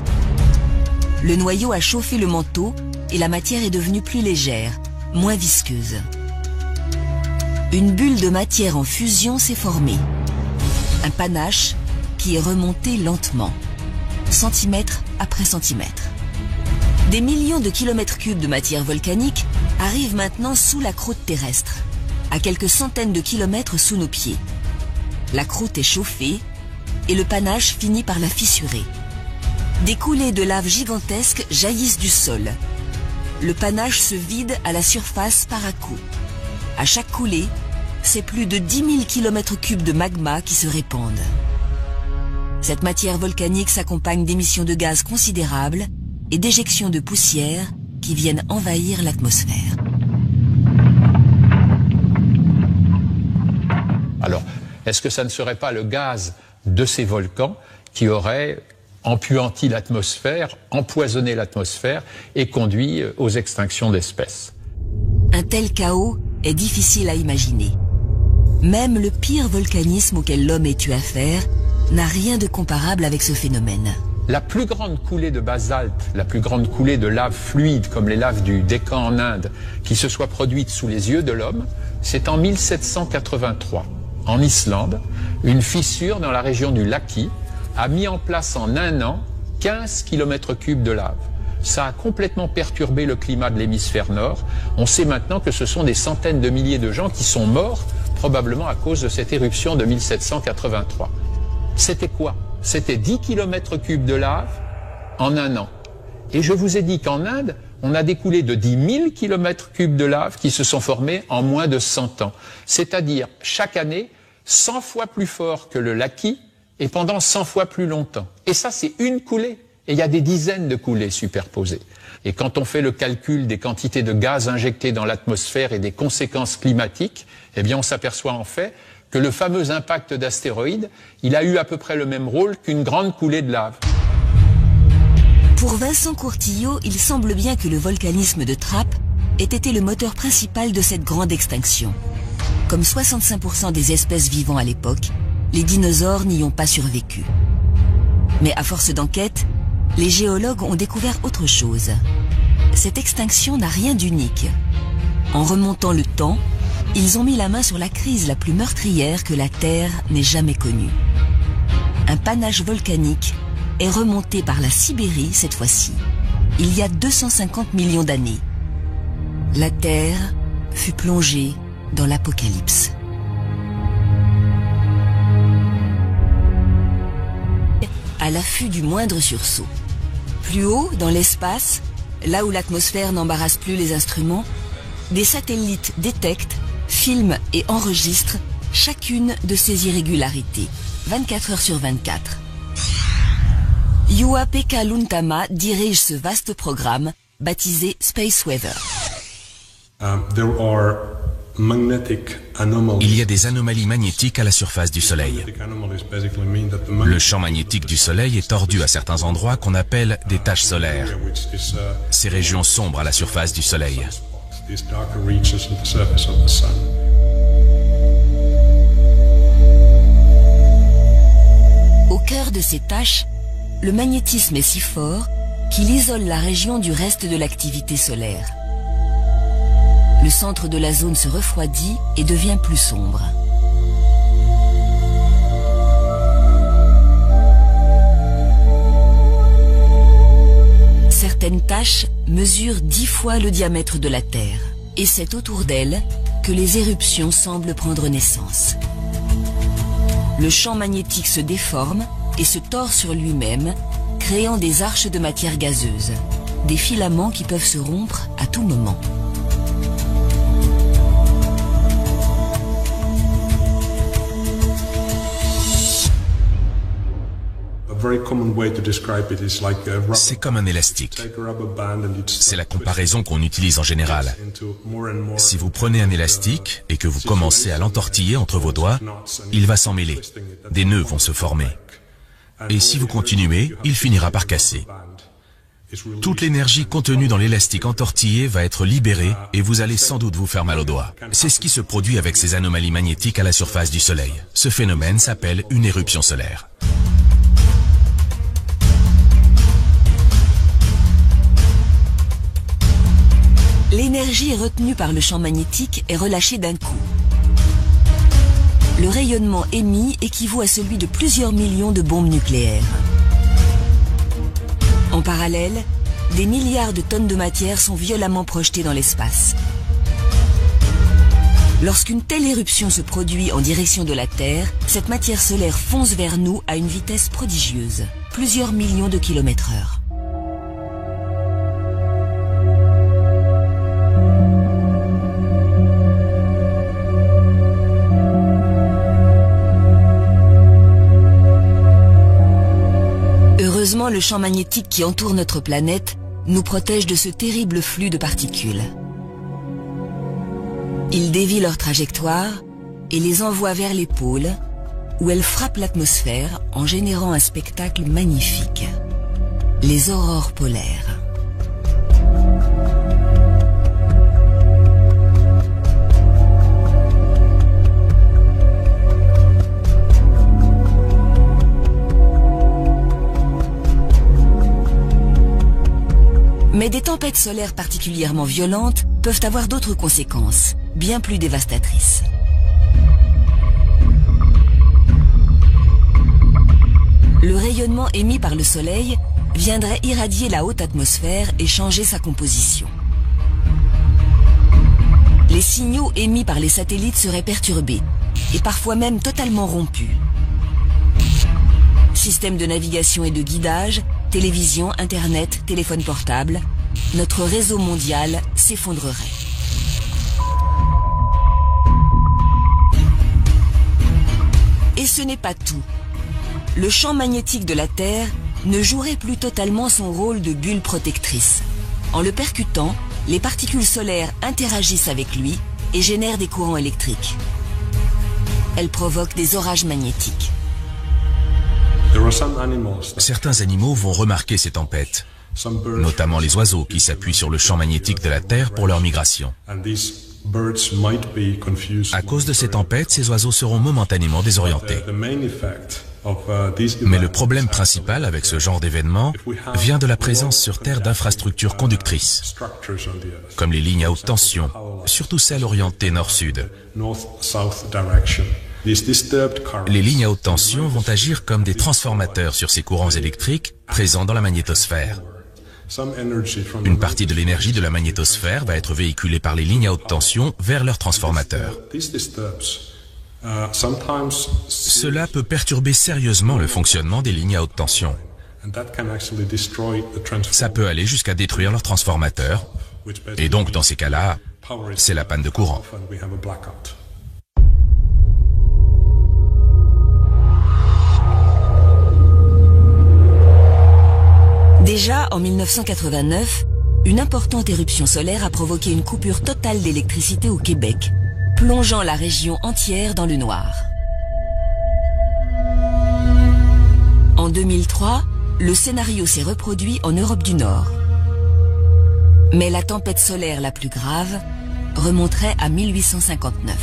Le noyau a chauffé le manteau et la matière est devenue plus légère, moins visqueuse. Une bulle de matière en fusion s'est formée. Un panache qui est remonté lentement, centimètre après centimètre. Des millions de kilomètres cubes de matière volcanique arrivent maintenant sous la croûte terrestre, à quelques centaines de kilomètres sous nos pieds. La croûte est chauffée et le panache finit par la fissurer. Des coulées de lave gigantesques jaillissent du sol. Le panache se vide à la surface par à-coups. À chaque coulée, c'est plus de 10 000 km3 de magma qui se répandent. Cette matière volcanique s'accompagne d'émissions de gaz considérables et d'éjections de poussière qui viennent envahir l'atmosphère. Alors, est-ce que ça ne serait pas le gaz de ces volcans qui aurait empuanti l'atmosphère, empoisonné l'atmosphère et conduit aux extinctions d'espèces? Un tel chaos est difficile à imaginer. Même le pire volcanisme auquel l'homme ait eu affaire n'a rien de comparable avec ce phénomène. La plus grande coulée de basalte, la plus grande coulée de lave fluide, comme les laves du Décan en Inde, qui se soit produite sous les yeux de l'homme, c'est en 1783. En Islande, une fissure dans la région du Laki a mis en place en un an 15 km3 de lave. Ça a complètement perturbé le climat de l'hémisphère nord. On sait maintenant que ce sont des centaines de milliers de gens qui sont morts, probablement à cause de cette éruption de 1783. C'était quoi? C'était 10 km3 de lave en un an. Et je vous ai dit qu'en Inde, on a des coulées de 10 000 km3 de lave qui se sont formées en moins de 100 ans. C'est-à-dire, chaque année, 100 fois plus fort que le Laki et pendant 100 fois plus longtemps. Et ça, c'est une coulée. Et il y a des dizaines de coulées superposées. Et quand on fait le calcul des quantités de gaz injectés dans l'atmosphère et des conséquences climatiques, eh bien, on s'aperçoit en fait que le fameux impact d'astéroïdes, il a eu à peu près le même rôle qu'une grande coulée de lave. Pour Vincent Courtillot, il semble bien que le volcanisme de Trappes ait été le moteur principal de cette grande extinction. Comme 65% des espèces vivant à l'époque, les dinosaures n'y ont pas survécu. Mais à force d'enquête, les géologues ont découvert autre chose. Cette extinction n'a rien d'unique. En remontant le temps, ils ont mis la main sur la crise la plus meurtrière que la Terre n'ait jamais connue. Un panache volcanique est remonté par la Sibérie cette fois-ci, il y a 250 millions d'années. La Terre fut plongée dans l'apocalypse. À l'affût du moindre sursaut. Plus haut, dans l'espace, là où l'atmosphère n'embarrasse plus les instruments, des satellites détectent, filment et enregistrent chacune de ces irrégularités, 24 heures sur 24. Juha-Pekka Luntama dirige ce vaste programme baptisé Space Weather. Il y a des anomalies magnétiques à la surface du Soleil. Le champ magnétique du Soleil est tordu à certains endroits qu'on appelle des taches solaires. Ces régions sombres à la surface du Soleil. Au cœur de ces taches, le magnétisme est si fort qu'il isole la région du reste de l'activité solaire. Le centre de la zone se refroidit et devient plus sombre. Certaines taches mesurent 10 fois le diamètre de la Terre, et c'est autour d'elles que les éruptions semblent prendre naissance. Le champ magnétique se déforme et se tord sur lui-même, créant des arches de matière gazeuse, des filaments qui peuvent se rompre à tout moment. C'est comme un élastique. C'est la comparaison qu'on utilise en général. Si vous prenez un élastique et que vous commencez à l'entortiller entre vos doigts, il va s'en mêler. Des nœuds vont se former. Et si vous continuez, il finira par casser. Toute l'énergie contenue dans l'élastique entortillé va être libérée et vous allez sans doute vous faire mal aux doigts. C'est ce qui se produit avec ces anomalies magnétiques à la surface du Soleil. Ce phénomène s'appelle une éruption solaire. L'énergie retenue par le champ magnétique est relâchée d'un coup. Le rayonnement émis équivaut à celui de plusieurs millions de bombes nucléaires. En parallèle, des milliards de tonnes de matière sont violemment projetées dans l'espace. Lorsqu'une telle éruption se produit en direction de la Terre, cette matière solaire fonce vers nous à une vitesse prodigieuse, plusieurs millions de kilomètres/heure. Heureusement, le champ magnétique qui entoure notre planète nous protège de ce terrible flux de particules. Il dévie leur trajectoire et les envoie vers les pôles, où elles frappent l'atmosphère en générant un spectacle magnifique. Les aurores polaires. Mais des tempêtes solaires particulièrement violentes peuvent avoir d'autres conséquences, bien plus dévastatrices. Le rayonnement émis par le Soleil viendrait irradier la haute atmosphère et changer sa composition. Les signaux émis par les satellites seraient perturbés, et parfois même totalement rompus. Système de navigation et de guidage, télévision, internet, téléphone portable, notre réseau mondial s'effondrerait. Et ce n'est pas tout. Le champ magnétique de la Terre ne jouerait plus totalement son rôle de bulle protectrice. En le percutant, les particules solaires interagissent avec lui et génèrent des courants électriques. Elles provoquent des orages magnétiques. Certains animaux vont remarquer ces tempêtes. notamment les oiseaux qui s'appuient sur le champ magnétique de la Terre pour leur migration. À cause de ces tempêtes, ces oiseaux seront momentanément désorientés. Mais le problème principal avec ce genre d'événement vient de la présence sur Terre d'infrastructures conductrices, comme les lignes à haute tension, surtout celles orientées nord-sud. Les lignes à haute tension vont agir comme des transformateurs sur ces courants électriques présents dans la magnétosphère. Une partie de l'énergie de la magnétosphère va être véhiculée par les lignes à haute tension vers leurs transformateurs. Cela peut perturber sérieusement le fonctionnement des lignes à haute tension. Ça peut aller jusqu'à détruire leurs transformateurs, et donc dans ces cas-là, c'est la panne de courant. Déjà, en 1989, une importante éruption solaire a provoqué une coupure totale d'électricité au Québec, plongeant la région entière dans le noir. En 2003, le scénario s'est reproduit en Europe du Nord. Mais la tempête solaire la plus grave remonterait à 1859.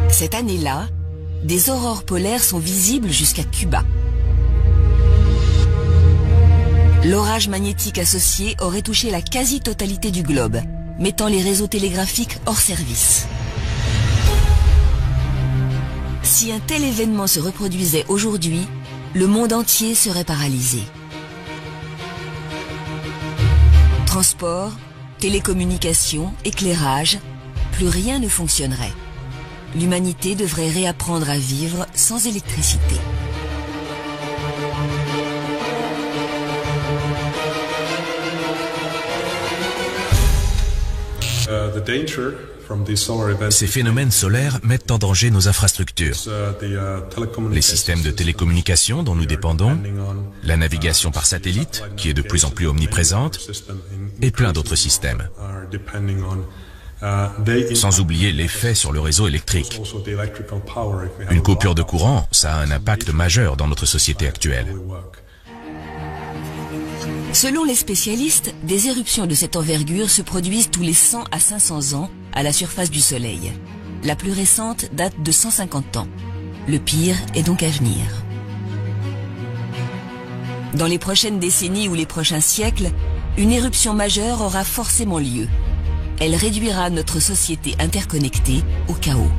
Cette année-là, des aurores polaires sont visibles jusqu'à Cuba. L'orage magnétique associé aurait touché la quasi-totalité du globe, mettant les réseaux télégraphiques hors service. Si un tel événement se reproduisait aujourd'hui, le monde entier serait paralysé. Transport, télécommunications, éclairage, plus rien ne fonctionnerait. L'humanité devrait réapprendre à vivre sans électricité. Ces phénomènes solaires mettent en danger nos infrastructures, les systèmes de télécommunication dont nous dépendons, la navigation par satellite, qui est de plus en plus omniprésente, et plein d'autres systèmes. Sans oublier l'effet sur le réseau électrique. Une coupure de courant, ça a un impact majeur dans notre société actuelle. Selon les spécialistes, des éruptions de cette envergure se produisent tous les 100 à 500 ans à la surface du Soleil. La plus récente date de 150 ans. Le pire est donc à venir. Dans les prochaines décennies ou les prochains siècles, une éruption majeure aura forcément lieu. Elle réduira notre société interconnectée au chaos.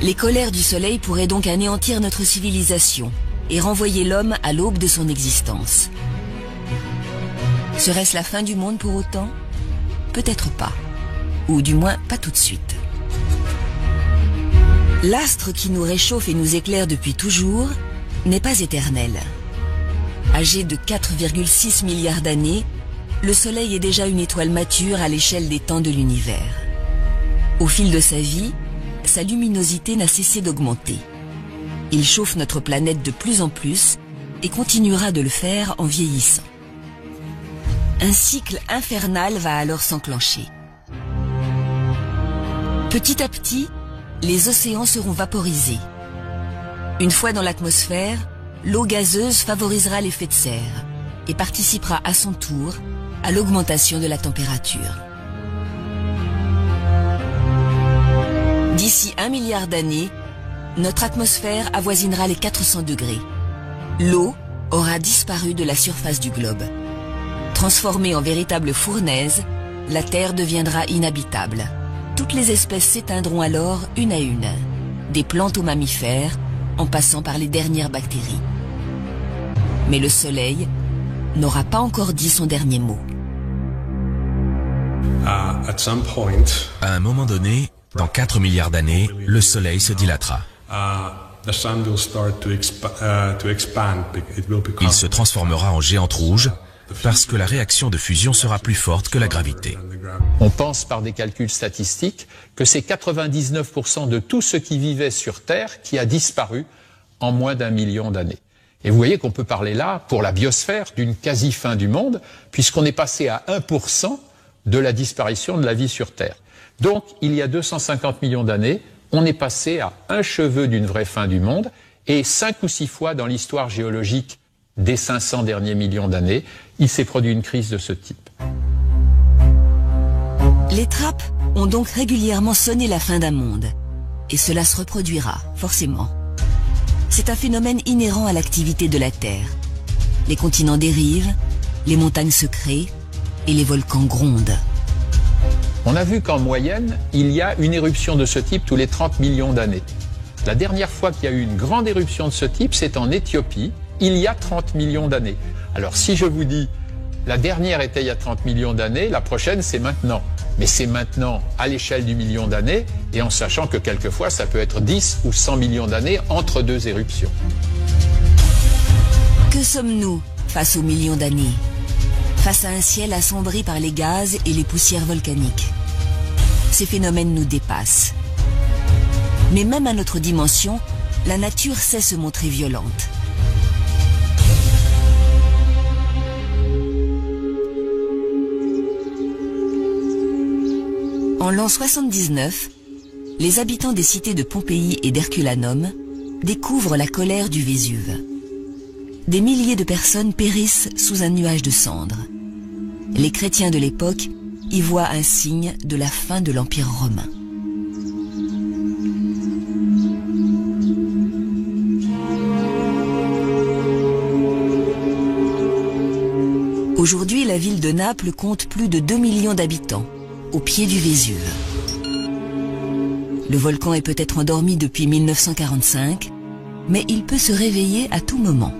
Les colères du Soleil pourraient donc anéantir notre civilisation et renvoyer l'homme à l'aube de son existence. Serait-ce la fin du monde pour autant? Peut-être pas. Ou du moins pas tout de suite. L'astre qui nous réchauffe et nous éclaire depuis toujours n'est pas éternel. Âgé de 4,6 milliards d'années, le Soleil est déjà une étoile mature à l'échelle des temps de l'univers. Au fil de sa vie, sa luminosité n'a cessé d'augmenter. Il chauffe notre planète de plus en plus et continuera de le faire en vieillissant. Un cycle infernal va alors s'enclencher. Petit à petit, les océans seront vaporisés. Une fois dans l'atmosphère, l'eau gazeuse favorisera l'effet de serre et participera à son tour à l'augmentation de la température. D'ici 1 milliard d'années, notre atmosphère avoisinera les 400 degrés. L'eau aura disparu de la surface du globe. Transformée en véritable fournaise, la Terre deviendra inhabitable. Toutes les espèces s'éteindront alors une à une, des plantes aux mammifères, en passant par les dernières bactéries. Mais le Soleil n'aura pas encore dit son dernier mot. À un moment donné, dans 4 milliards d'années, le Soleil se dilatera. Il se transformera en géante rouge parce que la réaction de fusion sera plus forte que la gravité. On pense par des calculs statistiques que c'est 99% de tout ce qui vivait sur Terre qui a disparu en moins d'1 million d'années. Et vous voyez qu'on peut parler là, pour la biosphère, d'une quasi-fin du monde, puisqu'on est passé à 1% de la disparition de la vie sur Terre. Donc, il y a 250 millions d'années, on est passé à un cheveu d'une vraie fin du monde, et 5 ou 6 fois dans l'histoire géologique des 500 derniers millions d'années, il s'est produit une crise de ce type. Les trappes ont donc régulièrement sonné la fin d'un monde. Et cela se reproduira, forcément. C'est un phénomène inhérent à l'activité de la Terre. Les continents dérivent, les montagnes se créent et les volcans grondent. On a vu qu'en moyenne, il y a une éruption de ce type tous les 30 millions d'années. La dernière fois qu'il y a eu une grande éruption de ce type, c'est en Éthiopie, il y a 30 millions d'années. Alors si je vous dis, la dernière était il y a 30 millions d'années, la prochaine c'est maintenant. Mais c'est maintenant à l'échelle du million d'années et en sachant que quelquefois ça peut être 10 ou 100 millions d'années entre deux éruptions. Que sommes-nous face aux millions d'années? Face à un ciel assombri par les gaz et les poussières volcaniques. Ces phénomènes nous dépassent. Mais même à notre dimension, la nature sait se montrer violente. En l'an 79, les habitants des cités de Pompéi et d'Herculanum découvrent la colère du Vésuve. Des milliers de personnes périssent sous un nuage de cendres. Les chrétiens de l'époque y voient un signe de la fin de l'Empire romain. Aujourd'hui, la ville de Naples compte plus de 2 millions d'habitants, au pied du Vésuve. Le volcan est peut-être endormi depuis 1945, mais il peut se réveiller à tout moment.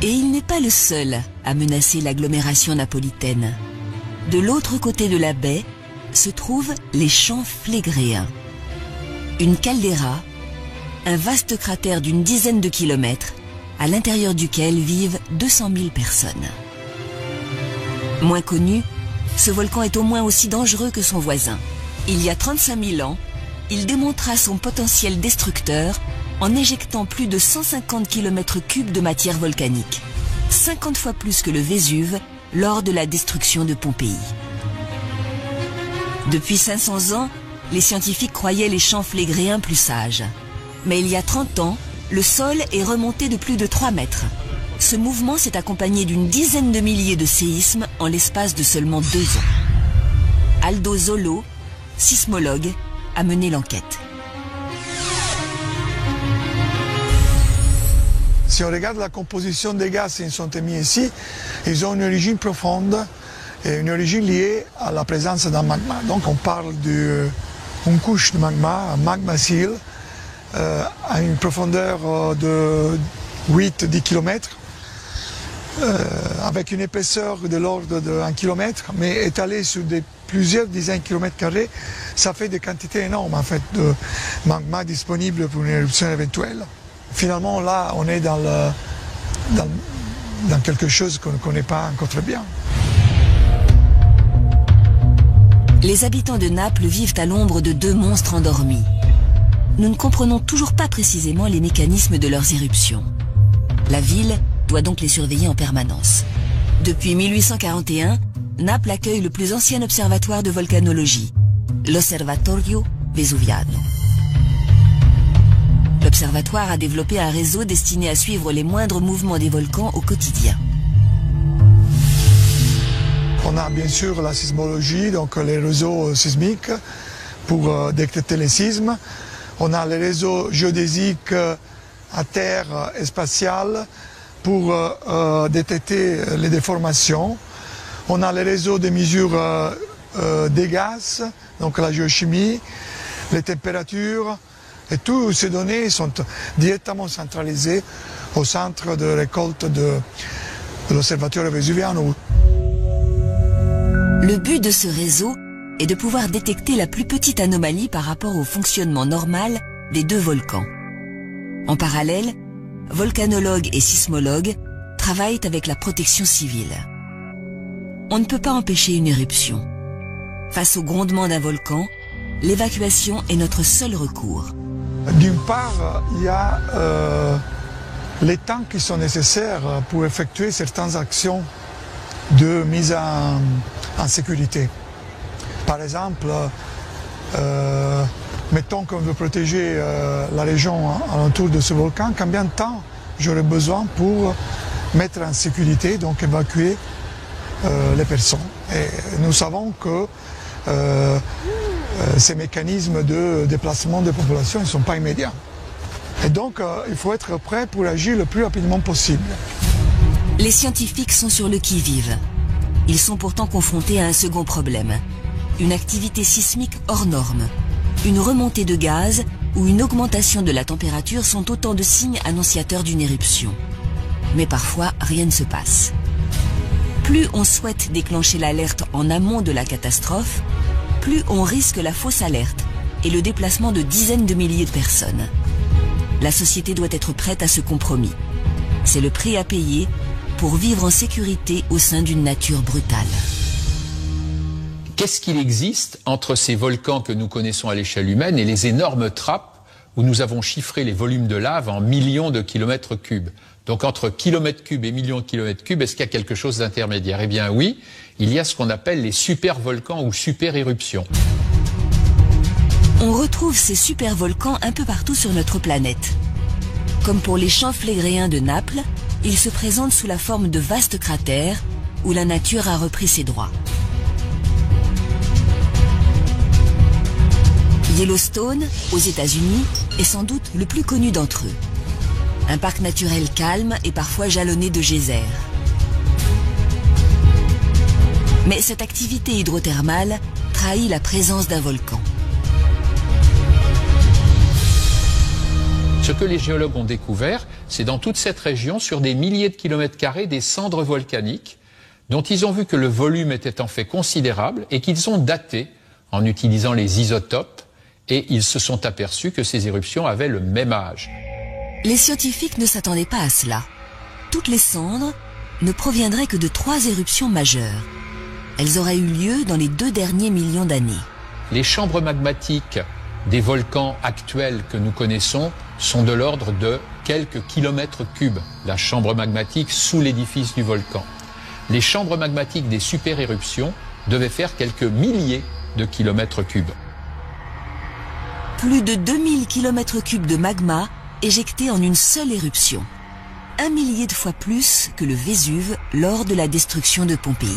Et il n'est pas le seul à menacer l'agglomération napolitaine. De l'autre côté de la baie se trouvent les champs Flégréens. Une caldeira, un vaste cratère d'une dizaine de kilomètres, à l'intérieur duquel vivent 200 000 personnes. Moins connu, ce volcan est au moins aussi dangereux que son voisin. Il y a 35 000 ans, il démontra son potentiel destructeur en éjectant plus de 150 km3 de matière volcanique, 50 fois plus que le Vésuve lors de la destruction de Pompéi. Depuis 500 ans, les scientifiques croyaient les champs flégréens plus sages. Mais il y a 30 ans, le sol est remonté de plus de 3 mètres. Ce mouvement s'est accompagné d'une dizaine de milliers de séismes en l'espace de seulement 2 ans. Aldo Zollo, sismologue, a mené l'enquête. Si on regarde la composition des gaz qui sont émis ici, ils ont une origine profonde et une origine liée à la présence d'un magma. Donc on parle d'une couche de magma, un magma seal, à une profondeur de 8-10 km, avec une épaisseur de l'ordre de 1 km, mais étalée sur plusieurs dizaines de kilomètres carrés, ça fait des quantités énormes en fait, de magma disponibles pour une éruption éventuelle. Finalement, là, on est dans quelque chose qu'on ne connaît pas encore très bien. Les habitants de Naples vivent à l'ombre de 2 monstres endormis. Nous ne comprenons toujours pas précisément les mécanismes de leurs éruptions. La ville doit donc les surveiller en permanence. Depuis 1841, Naples accueille le plus ancien observatoire de volcanologie, l'Osservatorio Vesuviano. L'observatoire a développé un réseau destiné à suivre les moindres mouvements des volcans au quotidien. On a bien sûr la sismologie, donc les réseaux sismiques pour détecter les sismes. On a les réseaux géodésiques à terre et spatial pour détecter les déformations. On a les réseaux de mesure des gaz, donc la géochimie, les températures. Et toutes ces données sont directement centralisées au centre de récolte de l'Osservatorio Vesuviano. Le but de ce réseau est de pouvoir détecter la plus petite anomalie par rapport au fonctionnement normal des 2 volcans. En parallèle, volcanologues et sismologues travaillent avec la protection civile. On ne peut pas empêcher une éruption. Face au grondement d'un volcan, l'évacuation est notre seul recours. D'une part, il y a les temps qui sont nécessaires pour effectuer certaines actions de mise en sécurité. Par exemple, mettons qu'on veut protéger la région alentour de ce volcan, combien de temps j'aurais besoin pour mettre en sécurité, donc évacuer les personnes. Et nous savons que ces mécanismes de déplacement des populations ne sont pas immédiats. Et donc il faut être prêt pour agir le plus rapidement possible. Les scientifiques sont sur le qui-vive. Ils sont pourtant confrontés à un second problème. Une activité sismique hors norme, une remontée de gaz ou une augmentation de la température sont autant de signes annonciateurs d'une éruption. Mais parfois, rien ne se passe. Plus on souhaite déclencher l'alerte en amont de la catastrophe, plus on risque la fausse alerte et le déplacement de dizaines de milliers de personnes. La société doit être prête à ce compromis. C'est le prix à payer pour vivre en sécurité au sein d'une nature brutale. Qu'est-ce qu'il existe entre ces volcans que nous connaissons à l'échelle humaine et les énormes trappes où nous avons chiffré les volumes de lave en millions de kilomètres cubes? Donc entre kilomètres cubes et millions de kilomètres cubes, est-ce qu'il y a quelque chose d'intermédiaire? Eh bien oui, il y a ce qu'on appelle les super-volcans ou super-éruptions. On retrouve ces super-volcans un peu partout sur notre planète. Comme pour les champs flégréens de Naples, ils se présentent sous la forme de vastes cratères où la nature a repris ses droits. Yellowstone, aux États-Unis, est sans doute le plus connu d'entre eux. Un parc naturel calme et parfois jalonné de geysers. Mais cette activité hydrothermale trahit la présence d'un volcan. Ce que les géologues ont découvert, c'est dans toute cette région, sur des milliers de kilomètres carrés, des cendres volcaniques dont ils ont vu que le volume était en fait considérable et qu'ils ont daté en utilisant les isotopes, et ils se sont aperçus que ces éruptions avaient le même âge. Les scientifiques ne s'attendaient pas à cela. Toutes les cendres ne proviendraient que de 3 éruptions majeures. Elles auraient eu lieu dans les 2 derniers millions d'années. Les chambres magmatiques des volcans actuels que nous connaissons sont de l'ordre de quelques kilomètres cubes, la chambre magmatique sous l'édifice du volcan. Les chambres magmatiques des super-éruptions devaient faire quelques milliers de kilomètres cubes. Plus de 2000 km3 de magma éjectés en une seule éruption. 1 millier de fois plus que le Vésuve lors de la destruction de Pompéi.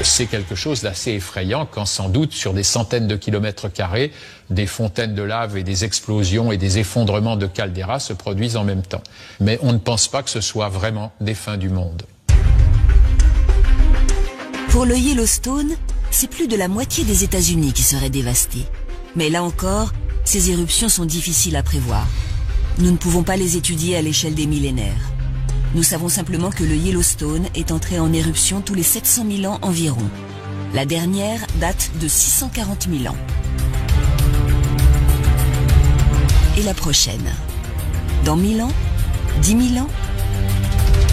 C'est quelque chose d'assez effrayant quand sans doute sur des centaines de kilomètres carrés, des fontaines de lave et des explosions et des effondrements de calderas se produisent en même temps. Mais on ne pense pas que ce soit vraiment des fins du monde. Pour le Yellowstone, c'est plus de la moitié des États-Unis qui seraient dévastés. Mais là encore, ces éruptions sont difficiles à prévoir. Nous ne pouvons pas les étudier à l'échelle des millénaires. Nous savons simplement que le Yellowstone est entré en éruption tous les 700 000 ans environ. La dernière date de 640 000 ans. Et la prochaine? Dans 1000 ans? 10 000 ans?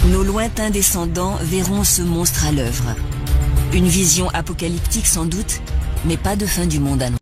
Nos lointains descendants verront ce monstre à l'œuvre. Une vision apocalyptique sans doute, mais pas de fin du monde annoncée.